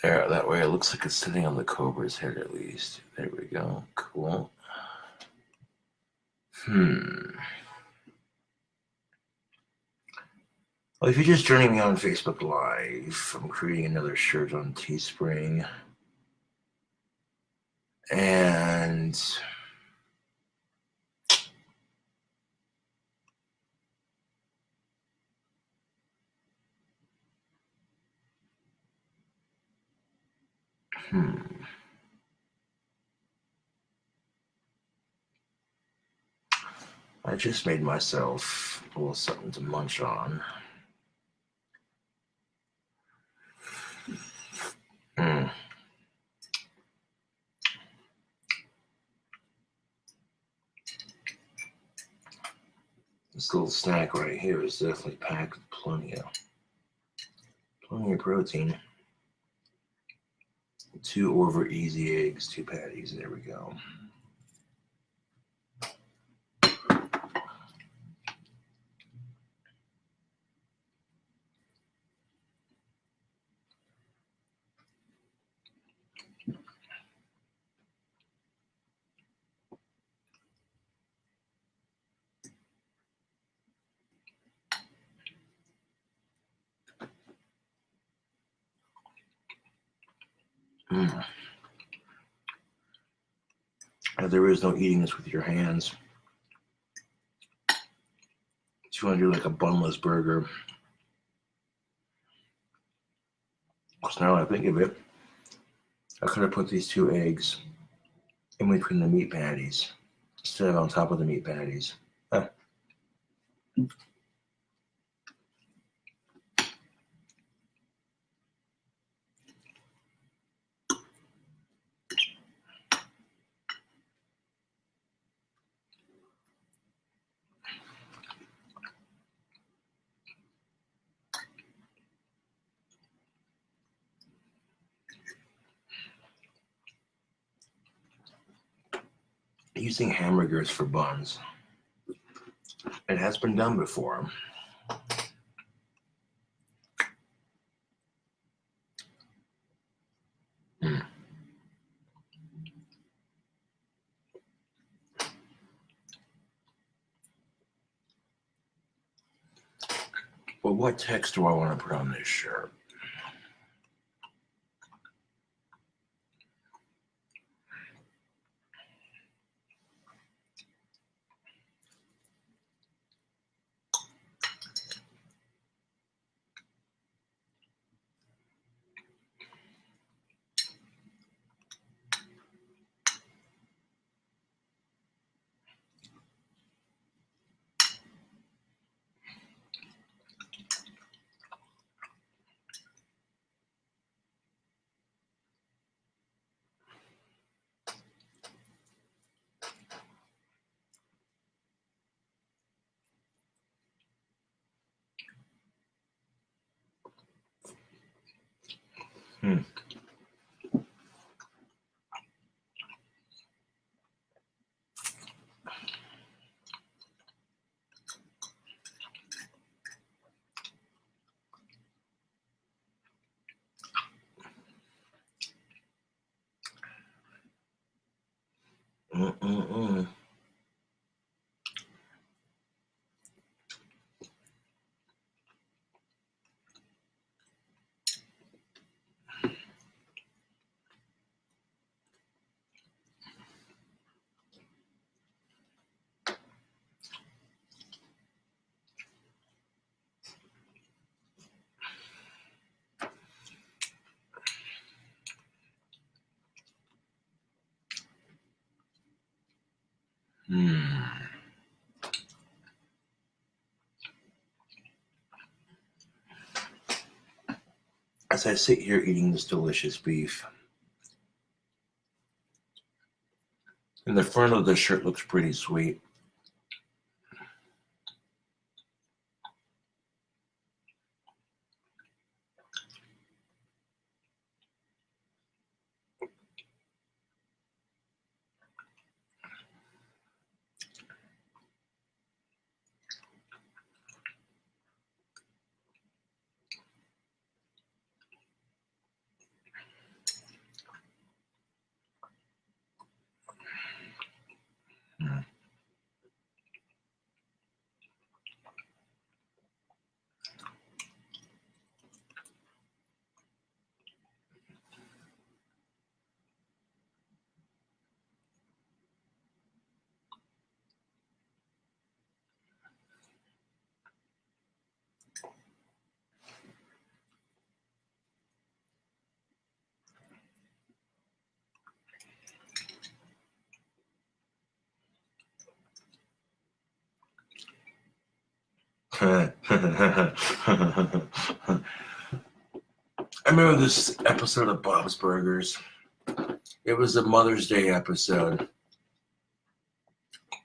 There, that way it looks like it's sitting on the cobra's head at least. There we go. Cool. Well, if you're just joining me on Facebook Live, I'm creating another shirt on Teespring. And I just made myself a little something to munch on. This little snack right here is definitely packed with plenty of protein. 2 over easy eggs, 2 patties. There we go. There is no eating this with your hands. If you want to do like a bunless burger. So now I think of it, I could have put these 2 eggs in between the meat patties instead of on top of the meat patties. Using hamburgers for buns. It has been done before. But what text do I want to put on this shirt? As I sit here eating this delicious beef, and the front of the shirt looks pretty sweet. I remember this episode of Bob's Burgers. It was a Mother's Day episode.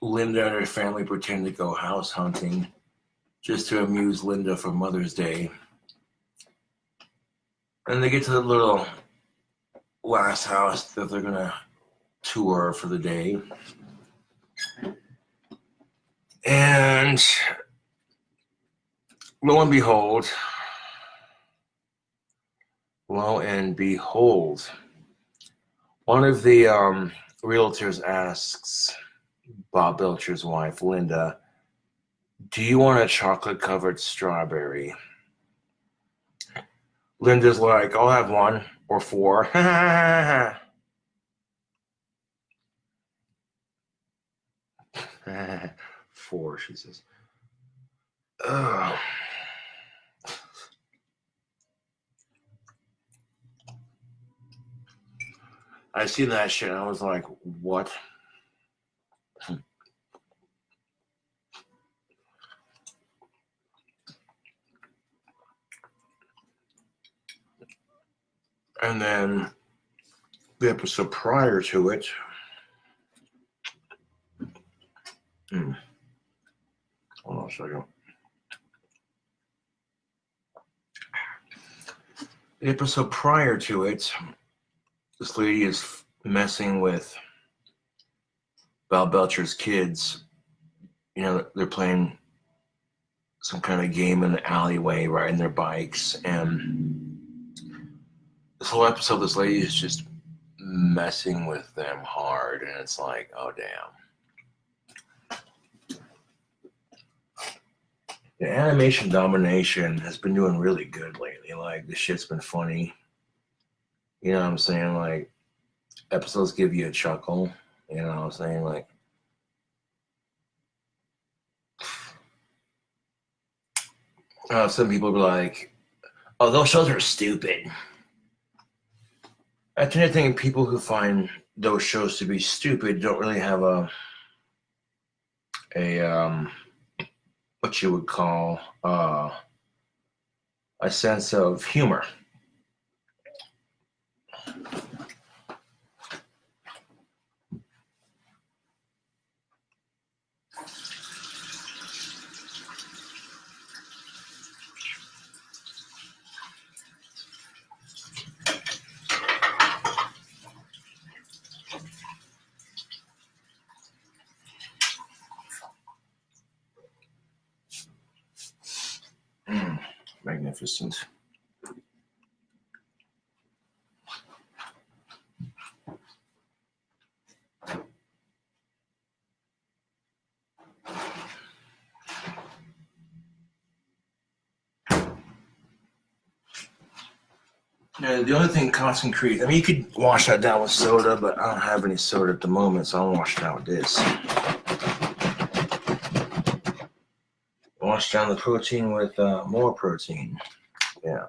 Linda and her family pretend to go house hunting just to amuse Linda for Mother's Day. And they get to the little last house that they're going to tour for the day. And lo and behold, one of the realtors asks Bob Belcher's wife, Linda, "Do you want a chocolate-covered strawberry?" Linda's like, I'll have 1 or 4. 4, she says. Ugh. I seen that shit and I was like, what? And then the episode prior to it, hold on a second. The episode prior to it, this lady is messing with Val Belcher's kids. You know, they're playing some kind of game in the alleyway, riding their bikes, and this whole episode, this lady is just messing with them hard, and it's like, oh damn. The animation domination has been doing really good lately. Like, this shit's been funny. You know what I'm saying? Like, episodes give you a chuckle. You know what I'm saying? Like, some people be like, oh, those shows are stupid. I tend to think people who find those shows to be stupid don't really have a what you would call a sense of humor. Magnificent. Now, the only thing Constant Creed, I mean, you could wash that down with soda, but I don't have any soda at the moment, so I'll wash it down with this. Wash down the protein with more protein. Yeah.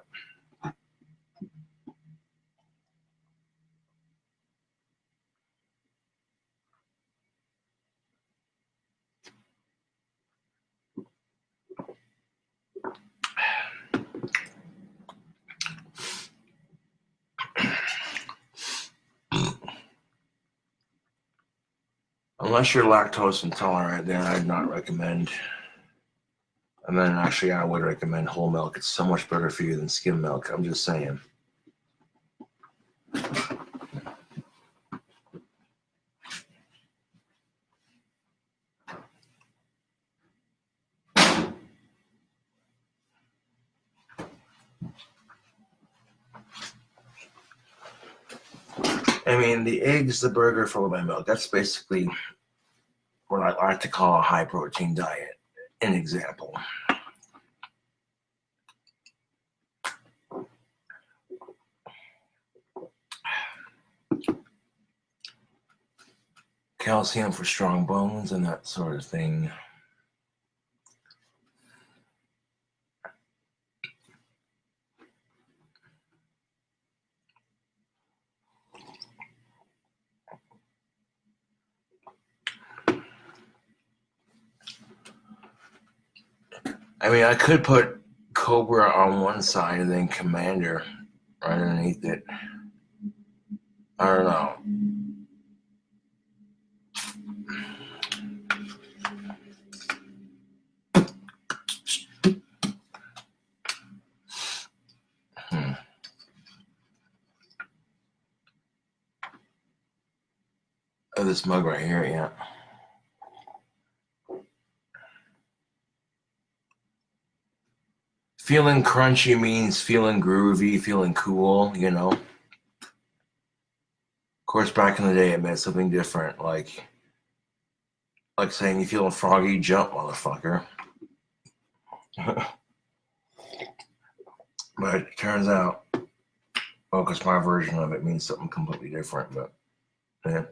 Unless you're lactose intolerant, then I'd not recommend. And then actually, I would recommend whole milk. It's so much better for you than skim milk. I'm just saying. I mean, the eggs, the burger, followed by milk. That's basically what I like to call a high protein diet. An example. Calcium for strong bones and that sort of thing. I mean, I could put Cobra on one side and then Commander right underneath it. I don't know. Oh, this mug right here, yeah. Feeling crunchy means feeling groovy, feeling cool, you know. Of course, back in the day, it meant something different, like saying you feeling froggy, jump, motherfucker. But it turns out Well, because my version of it means something completely different, but yeah.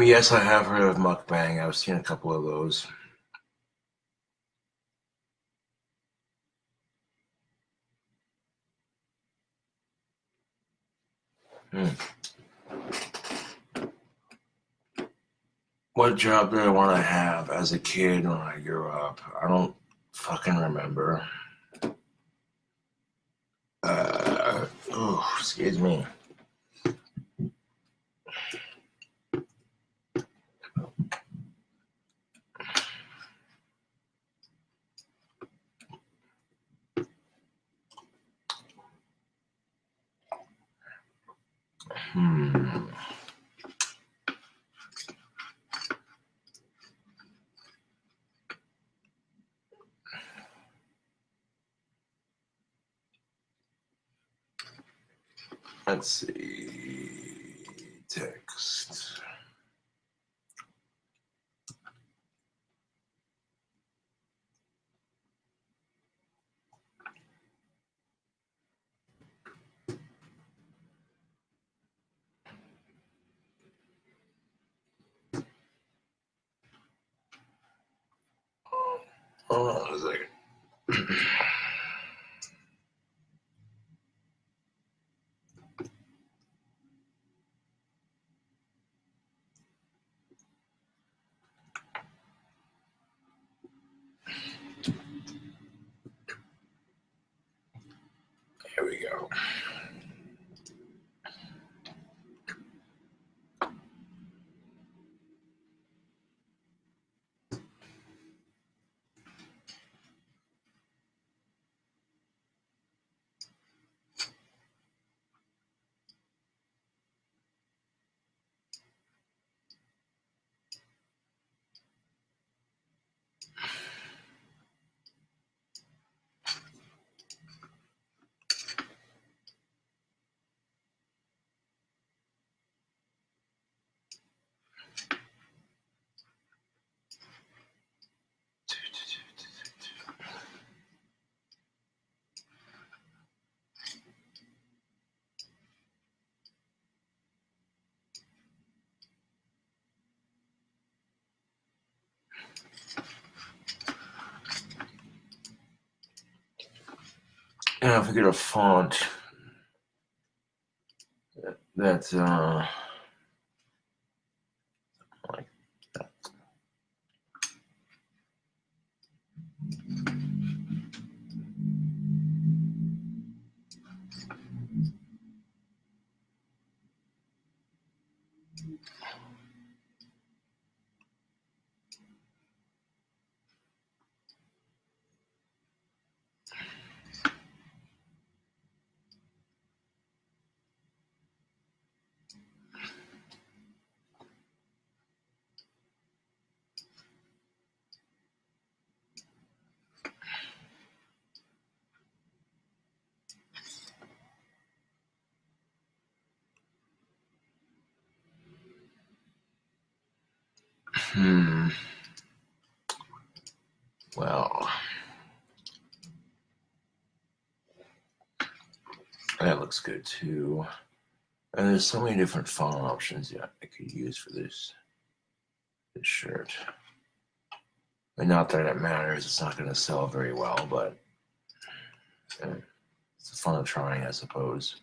Yes, I have heard of mukbang. I've seen a couple of those. What job did I want to have as a kid when I grew up? I don't fucking remember. Oh, excuse me. Let's see. Text. Hold on a second. Here we go. Yeah, if we get a font that's like that. Well, that looks good too. And there's so many different font options I could use for this shirt. And not that it matters, it's not going to sell very well, but it's the fun of trying, I suppose.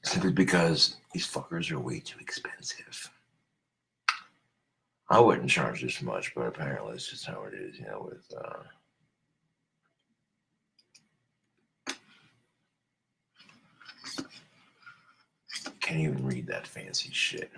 Simply because these fuckers are way too expensive. I wouldn't charge this much, but apparently it's just how it is, with can't even read that fancy shit.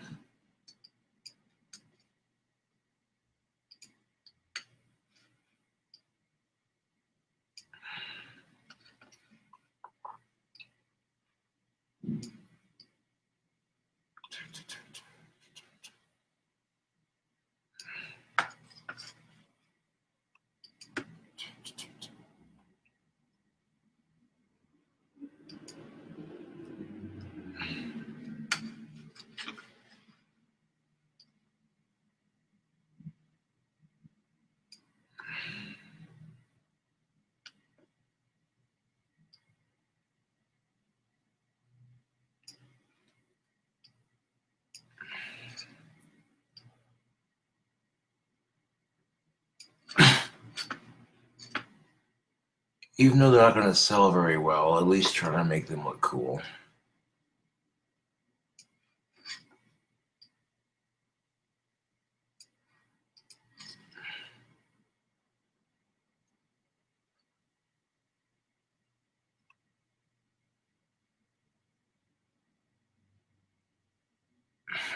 Even though they're not going to sell very well, at least try to make them look cool.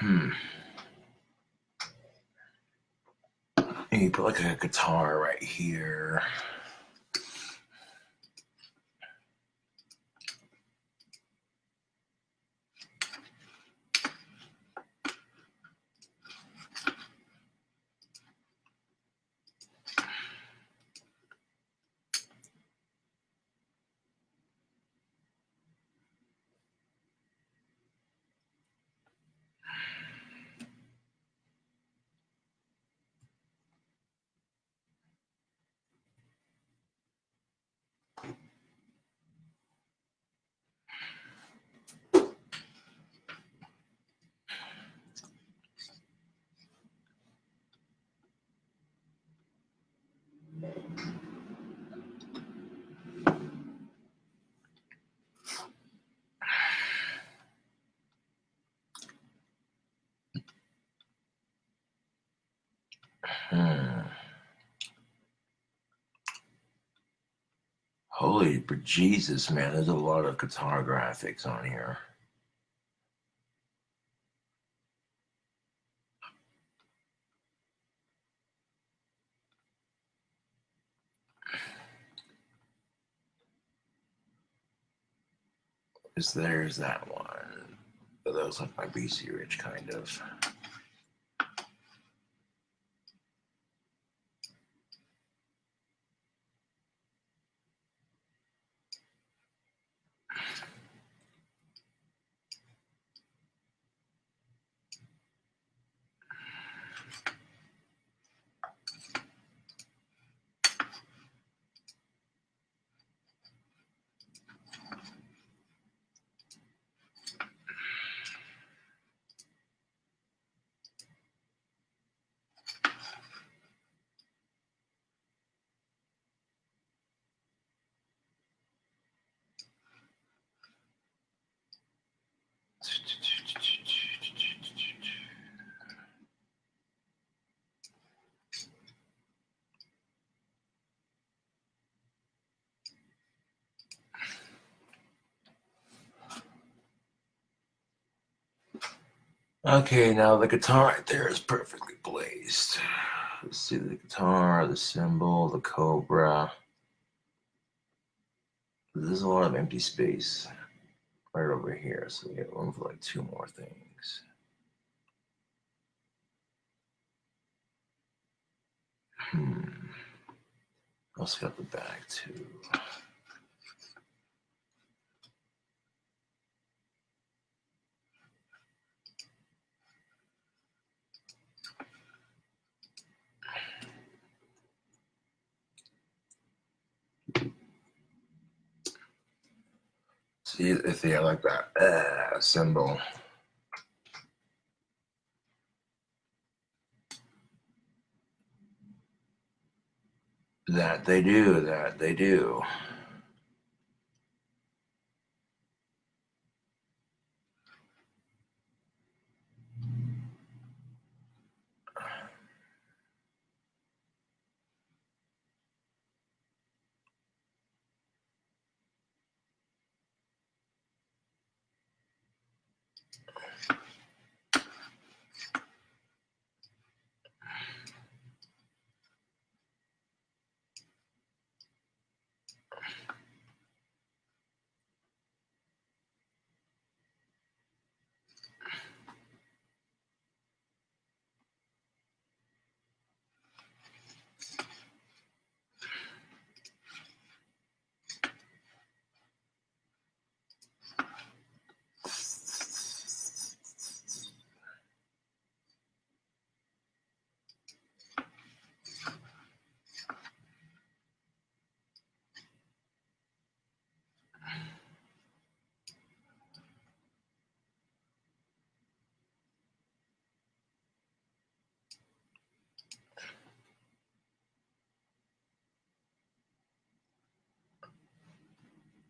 And you put like a guitar right here. Holy Jesus, man, there's a lot of guitar graphics on here. There's that one. That looks like my BC Rich, kind of. Okay, now the guitar right there is perfectly placed. Let's see the guitar, the cymbal, the cobra. There's a lot of empty space right over here, so we have room for like two more things. Also got the back too. See if they have like that symbol. That they do.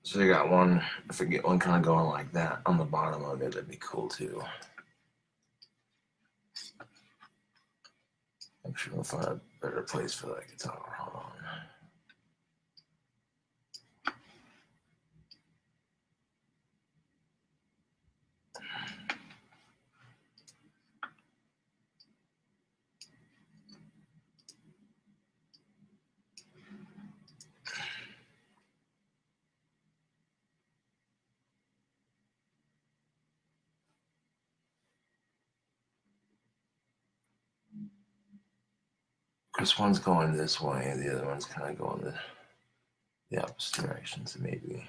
So you got one, if I get one kind of going like that on the bottom of it, that'd be cool too. I'm sure we'll find a better place for that guitar. Hold on. Because one's going this way and the other one's kind of going the opposite direction, so maybe.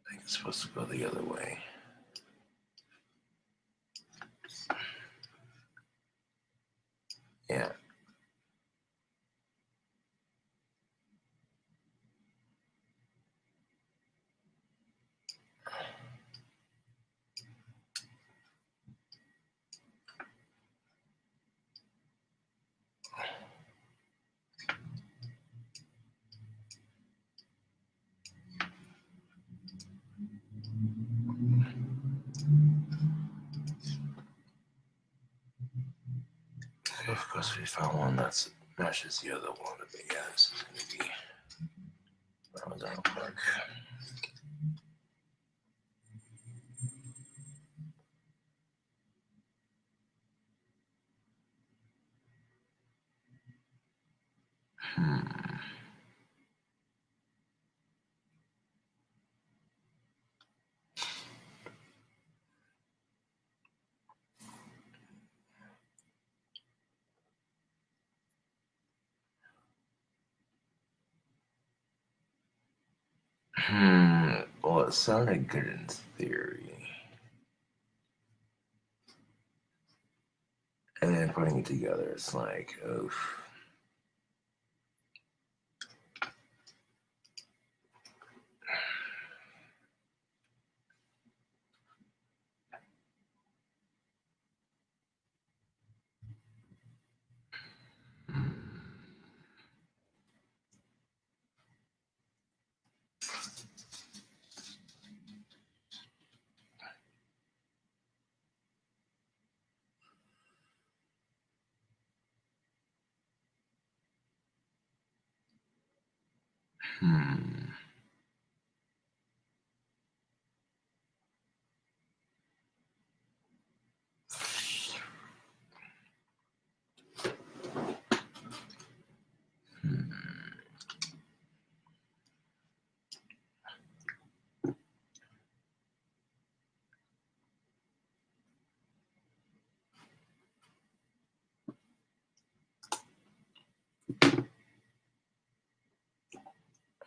I think it's supposed to go the other way. Yeah. Of course, we found one that matches the other one, but yeah, this is going to be around our park. Well, it sounded good in theory. And then putting it together, it's like, oof.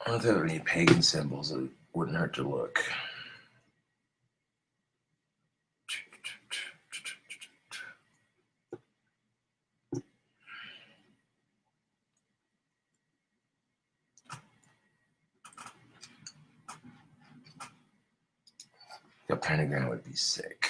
I don't know if there are any pagan symbols that wouldn't hurt to look. A pentagram would be sick.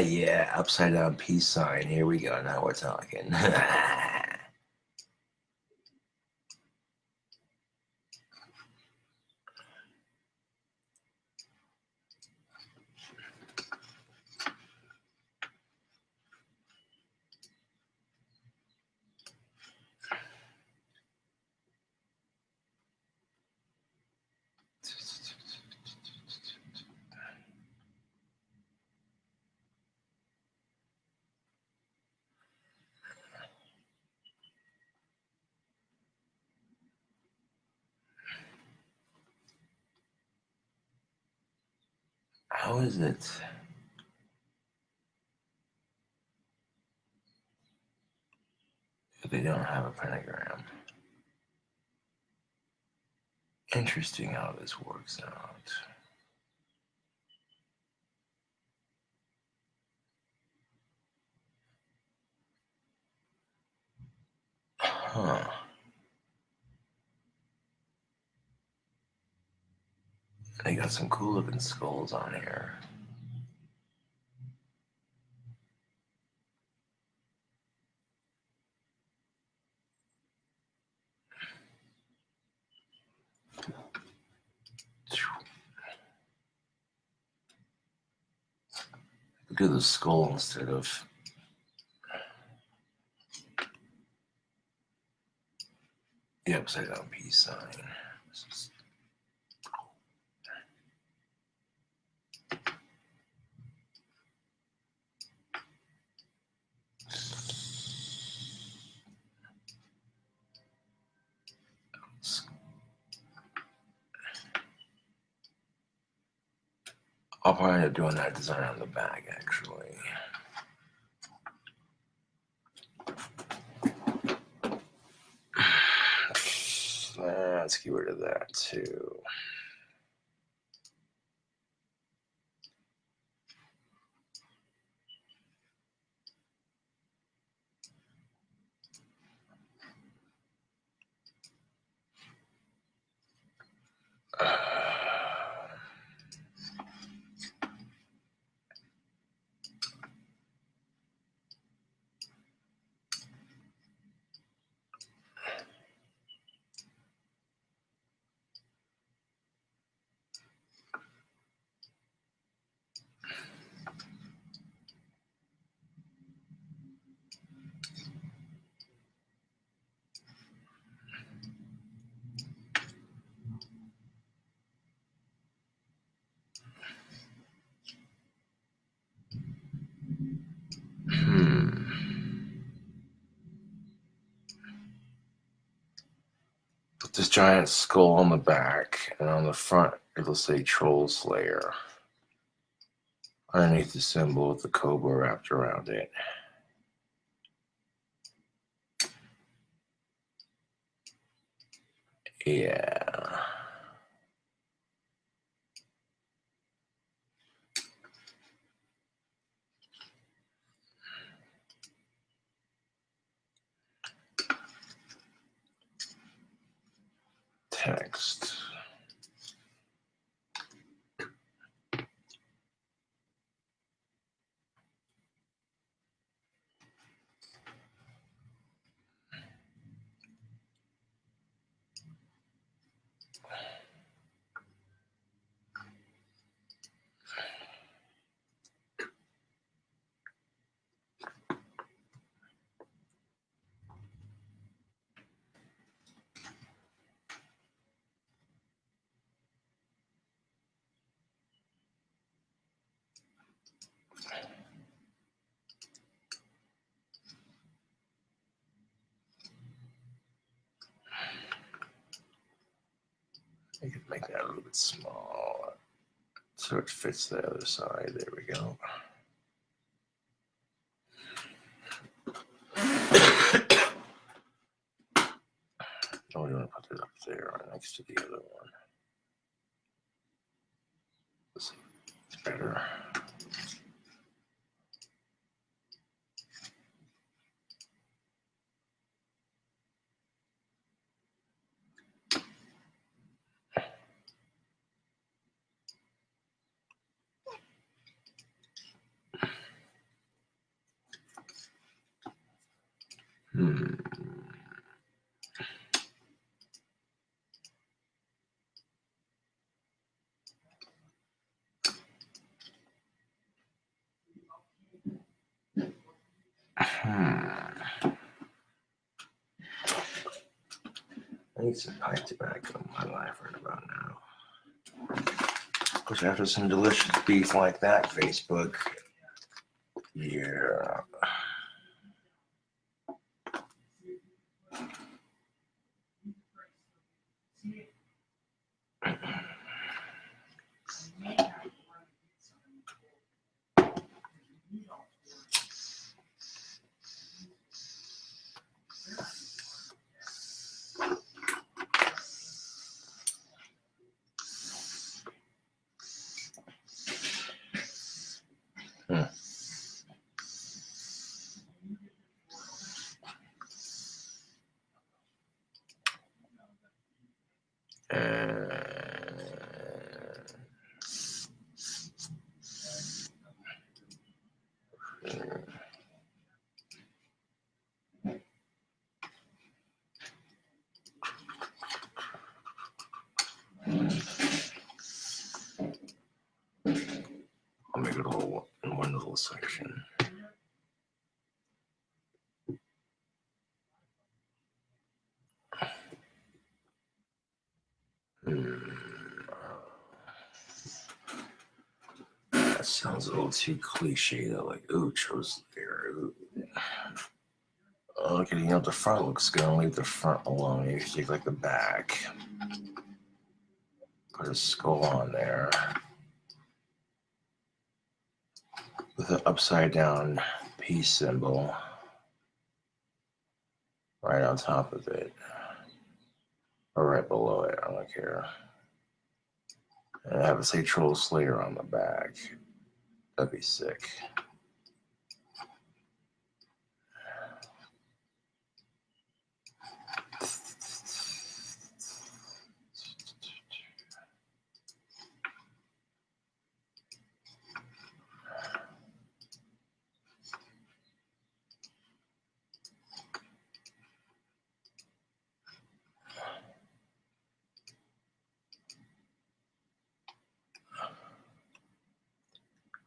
Yeah, upside down peace sign. Here we go. Now we're talking. How is it? they don't have a pentagram. Interesting how this works out. Huh. They got some cool looking skulls on here. Look at the skull instead of the upside down peace sign. I'll probably end up doing that design on the back, actually. Let's get rid of that, too. Put this giant skull on the back, and on the front it'll say Troll Slayer. Underneath the symbol with the cobra wrapped around it. Yeah. Text. I could make that a little bit small so it fits the other side. There we go. Oh, you want to put it up there right next to the other one. It's better. I need some pipe tobacco in my life right about now. Of course, after some delicious beef like that, Facebook. Yeah. section. That sounds a little too cliche though, like, ooh, chose there. Ooh. Okay, you know, the front looks good. I'll leave the front alone. You take like the back. Put a skull on there with an upside down peace symbol right on top of it. Or right below it, I don't care. And I have a say Troll Slayer on the back. That'd be sick.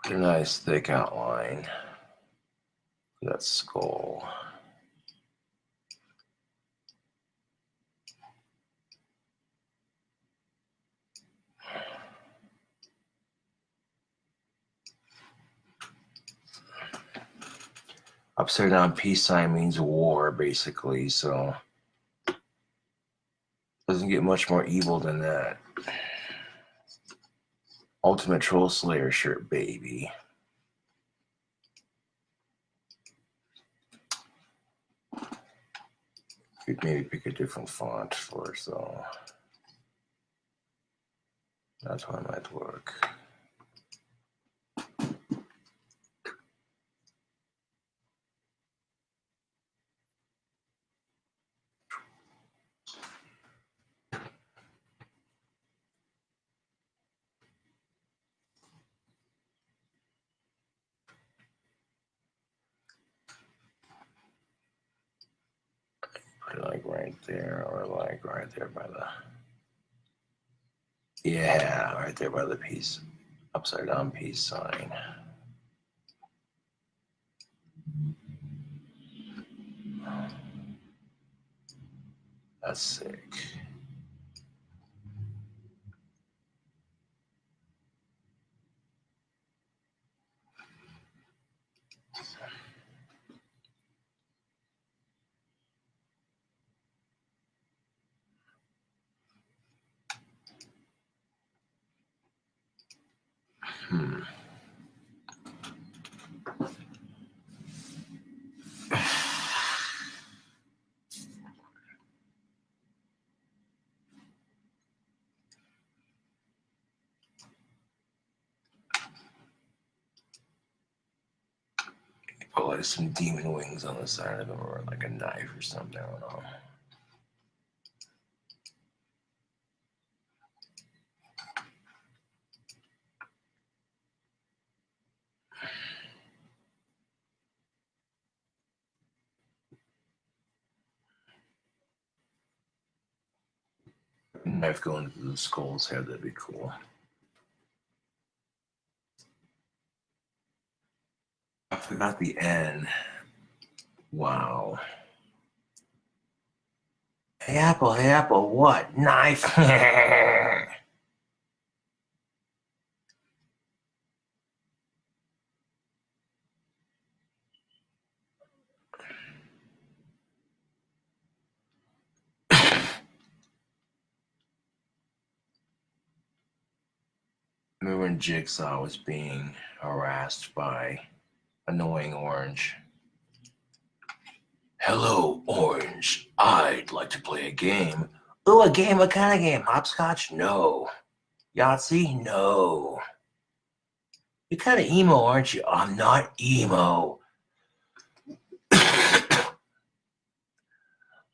Put a nice thick outline for that skull. Upside down peace sign means war, basically, so doesn't get much more evil than that. Ultimate Troll Slayer shirt, baby. Could maybe pick a different font for us, though. That's why it might work. Put it like right there, or like right there by the, yeah, right there by the peace, upside down peace sign. That's sick. Put like some demon wings on the side of them, or like a knife or something, I don't know. Knife going into the skull's head, that'd be cool. I forgot the N. Wow. Hey Apple, what? Knife? Remember when Jigsaw was being harassed by Annoying Orange? Hello, Orange. I'd like to play a game. Ooh, a game? What kind of game? Hopscotch? No. Yahtzee? No. You're kind of emo, aren't you? I'm not emo.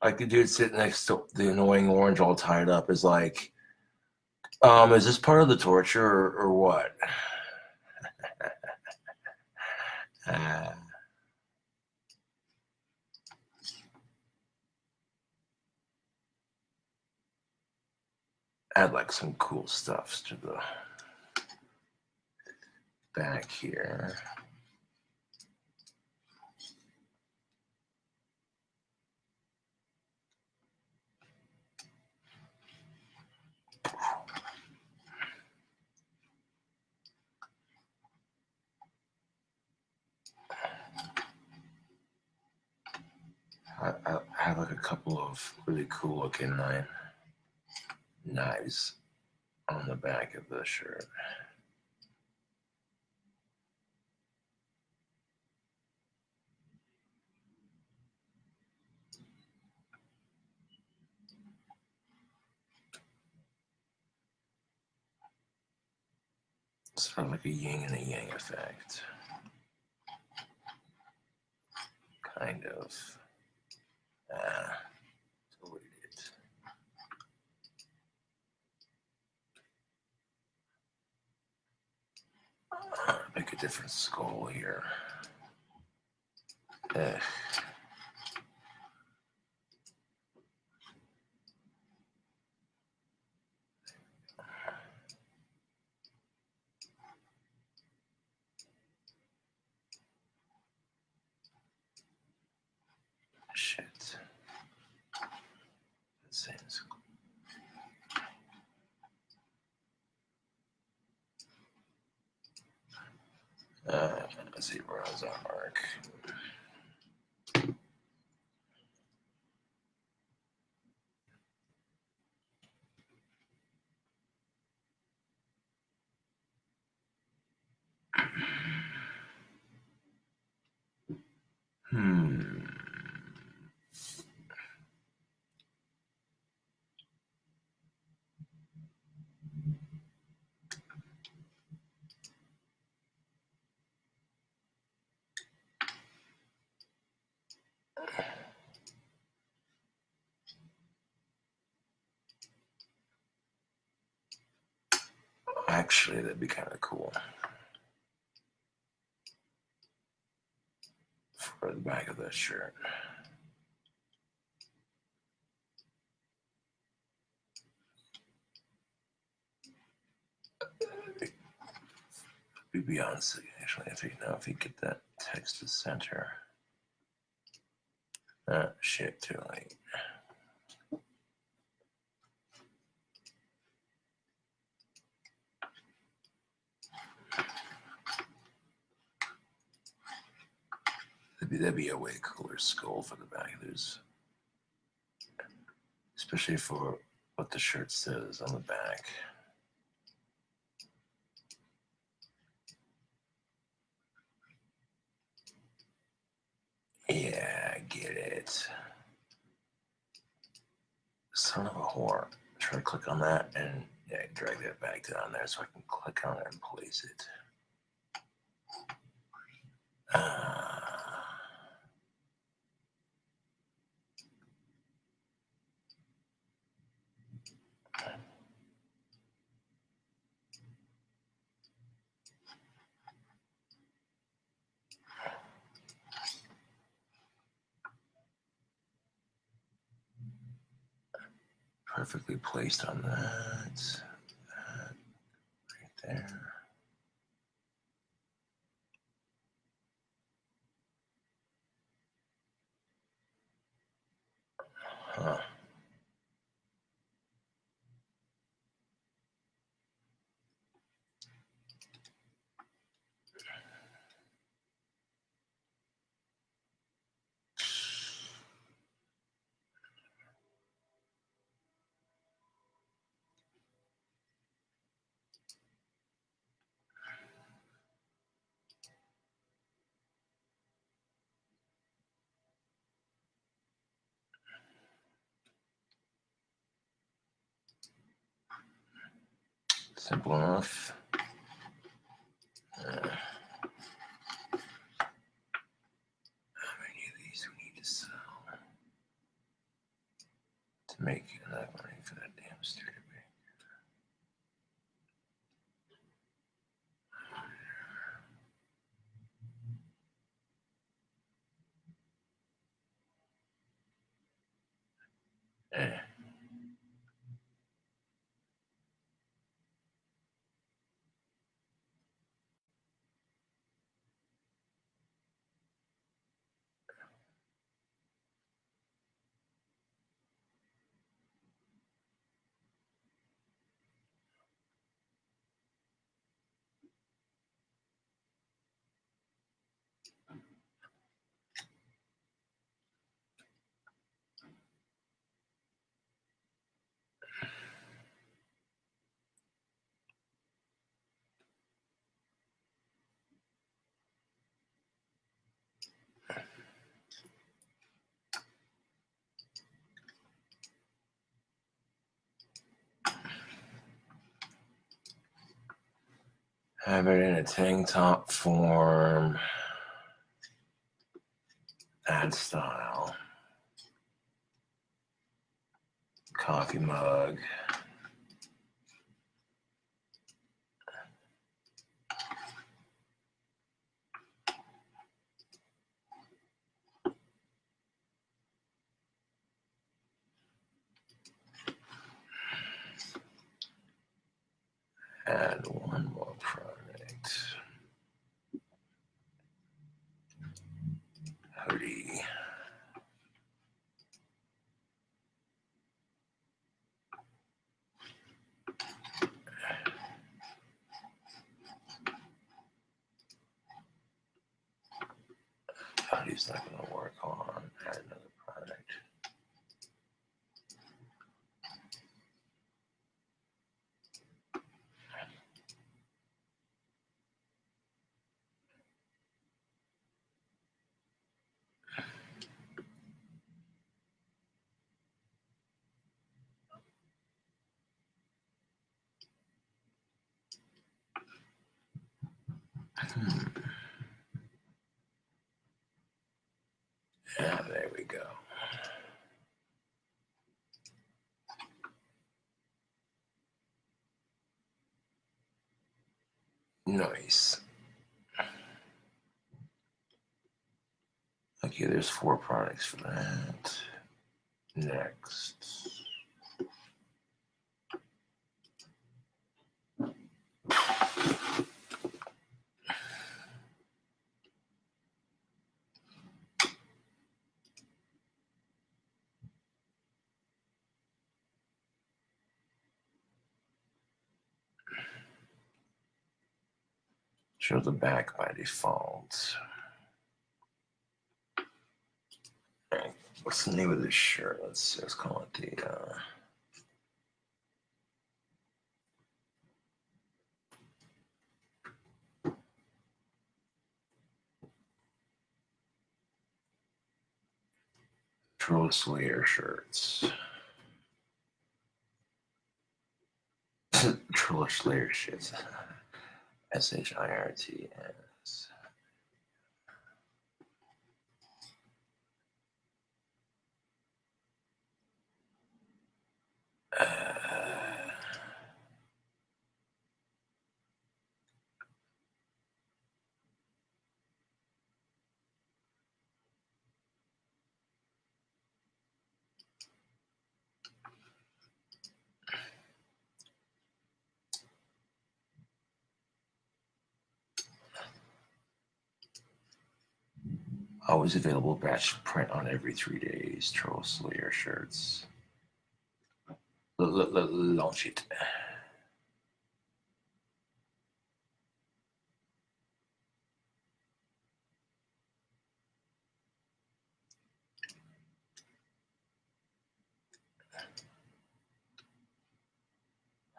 Like the dude sitting next to the Annoying Orange all tied up is like, is this part of the torture or what? Add like some cool stuff to the back here. I have like a couple of really cool looking knives on the back of the shirt. Sort of like a yin and a yang effect. Kind of. Totally did. Make a different skull here. Shit. Same skull. Let's see, where was that mark? Actually, that'd be kind of cool. For the back of that shirt. Be Beyonce, actually, if you get that text to center. Shit, too late. That'd be a way cooler skull for the back of this. Especially for what the shirt says on the back. Yeah, I get it. Son of a whore. Try to click on that and yeah, drag that back down there so I can click on it and place it. Perfectly placed on that. Right there. Huh. Simple enough. How many of these we need to sell to make enough money for that damn Studebaker? Have it in a tank top form. Add style. Coffee mug. Add one more product. Hoodie. Hoodie's not going to work on. Add another product. Yeah, there we go. Nice. Okay, there's 4 products for that. Next. Show the back by default. Right. What's the name of this shirt? Let's call it the Troll Slayer shirts. Troll Slayer shirts. SHIRTS. Always available batch print on every 3 days. Troll Slayer shirts. Launch it.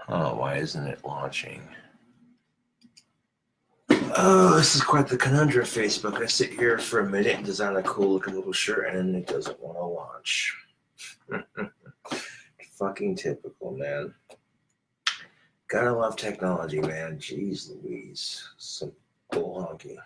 Oh, why isn't it launching? Oh, this is quite the conundrum, Facebook. I sit here for a minute and design a cool looking little shirt and it doesn't want to launch. Fucking typical, man. Gotta love technology, man. Jeez Louise. Some bull honky.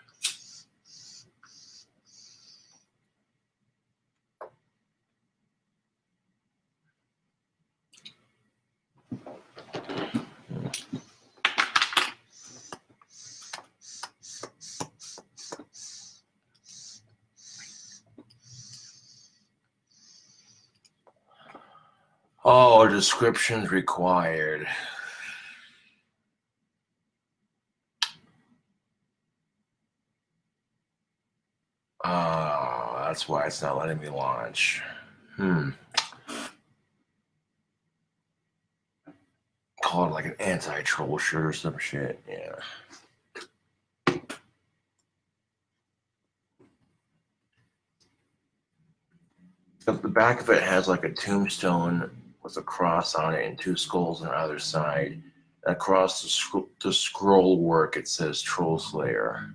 Oh, descriptions required. That's why it's not letting me launch. Call it like an anti-troll shirt or some shit. Yeah. The back of it has like a tombstone with a cross on it and 2 skulls on either side. And across the scroll work, it says Troll Slayer.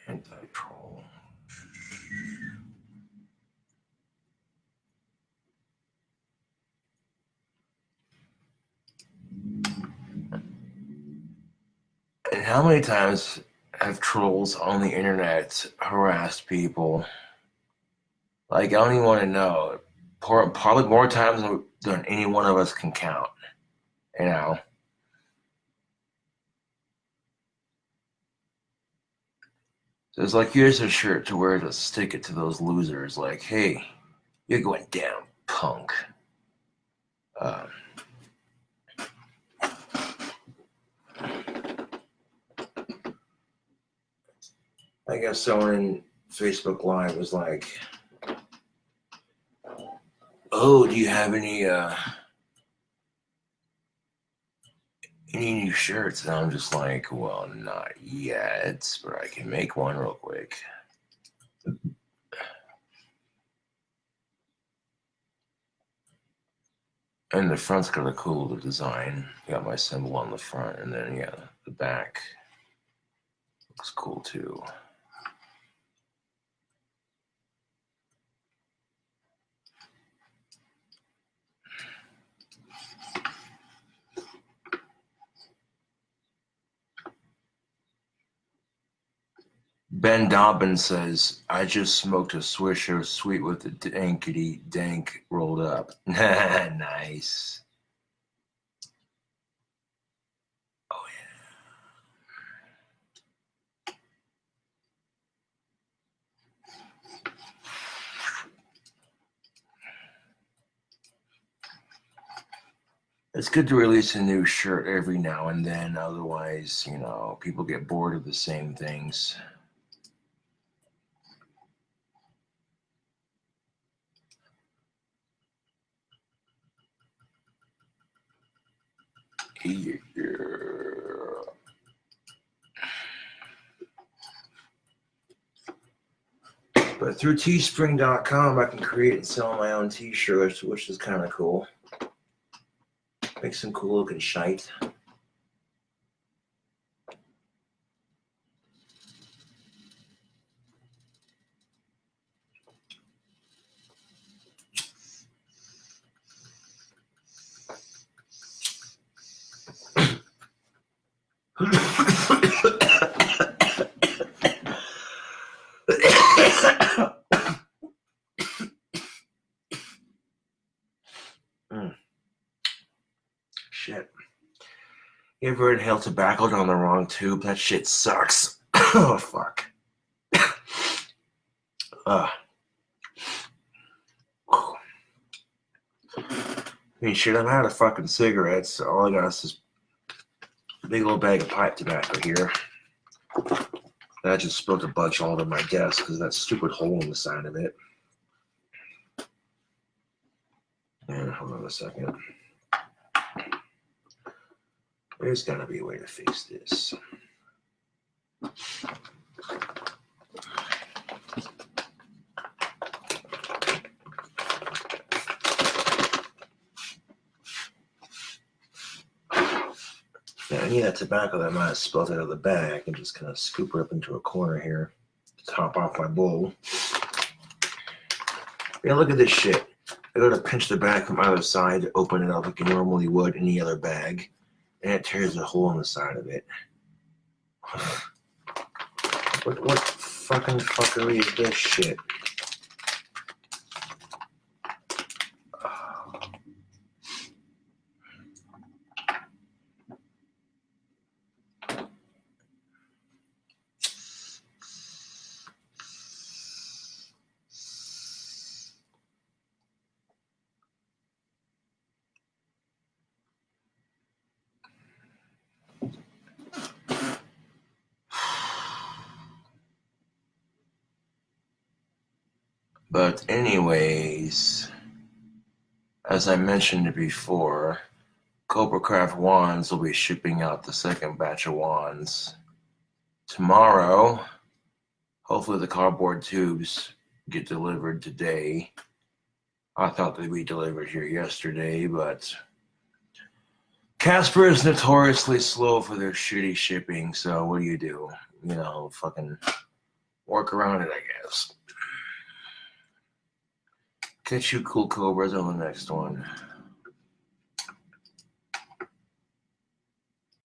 Anti-troll. And how many times have trolls on the internet harassed people? Like, I don't even want to know. Probably more times than any one of us can count. You know? So it's like, here's a shirt to wear to stick it to those losers. Like, hey, you're going down, punk. I guess someone in Facebook Live was like, oh, do you have any new shirts? And I'm just like, well, not yet, but I can make one real quick. And the front's got a cool design. Got my symbol on the front, and then yeah, the back looks cool too. Ben Dobbins says, I just smoked a Swisher sweet with the dankity dank rolled up. Nice. Oh, yeah. It's good to release a new shirt every now and then. Otherwise, you know, people get bored of the same things. Yeah. But through teespring.com, I can create and sell my own t-shirts, which is kind of cool. Make some cool looking shite. Shit. You ever inhale tobacco down the wrong tube? That shit sucks. Oh, fuck. I mean, shit, I'm out of fucking cigarettes. All I got is this big old bag of pipe tobacco here. I just spilled a bunch all over my desk because of that stupid hole in the side of it. And hold on a second. There's gotta be a way to fix this. Yeah, I need that tobacco that I might have spilled out of the bag and just kind of scoop it up into a corner here to top off my bowl. Yeah, look at this shit. I gotta pinch the bag from either side to open it up like you normally would any other bag, and it tears a hole in the side of it. What fucking fuckery is this shit? But anyways, as I mentioned before, CobraCraft wands will be shipping out the second batch of wands tomorrow. Hopefully the cardboard tubes get delivered today. I thought they'd be delivered here yesterday, but Casper is notoriously slow for their shitty shipping, so what do? You know, fucking work around it, I guess. Catch you cool cobras on the next one.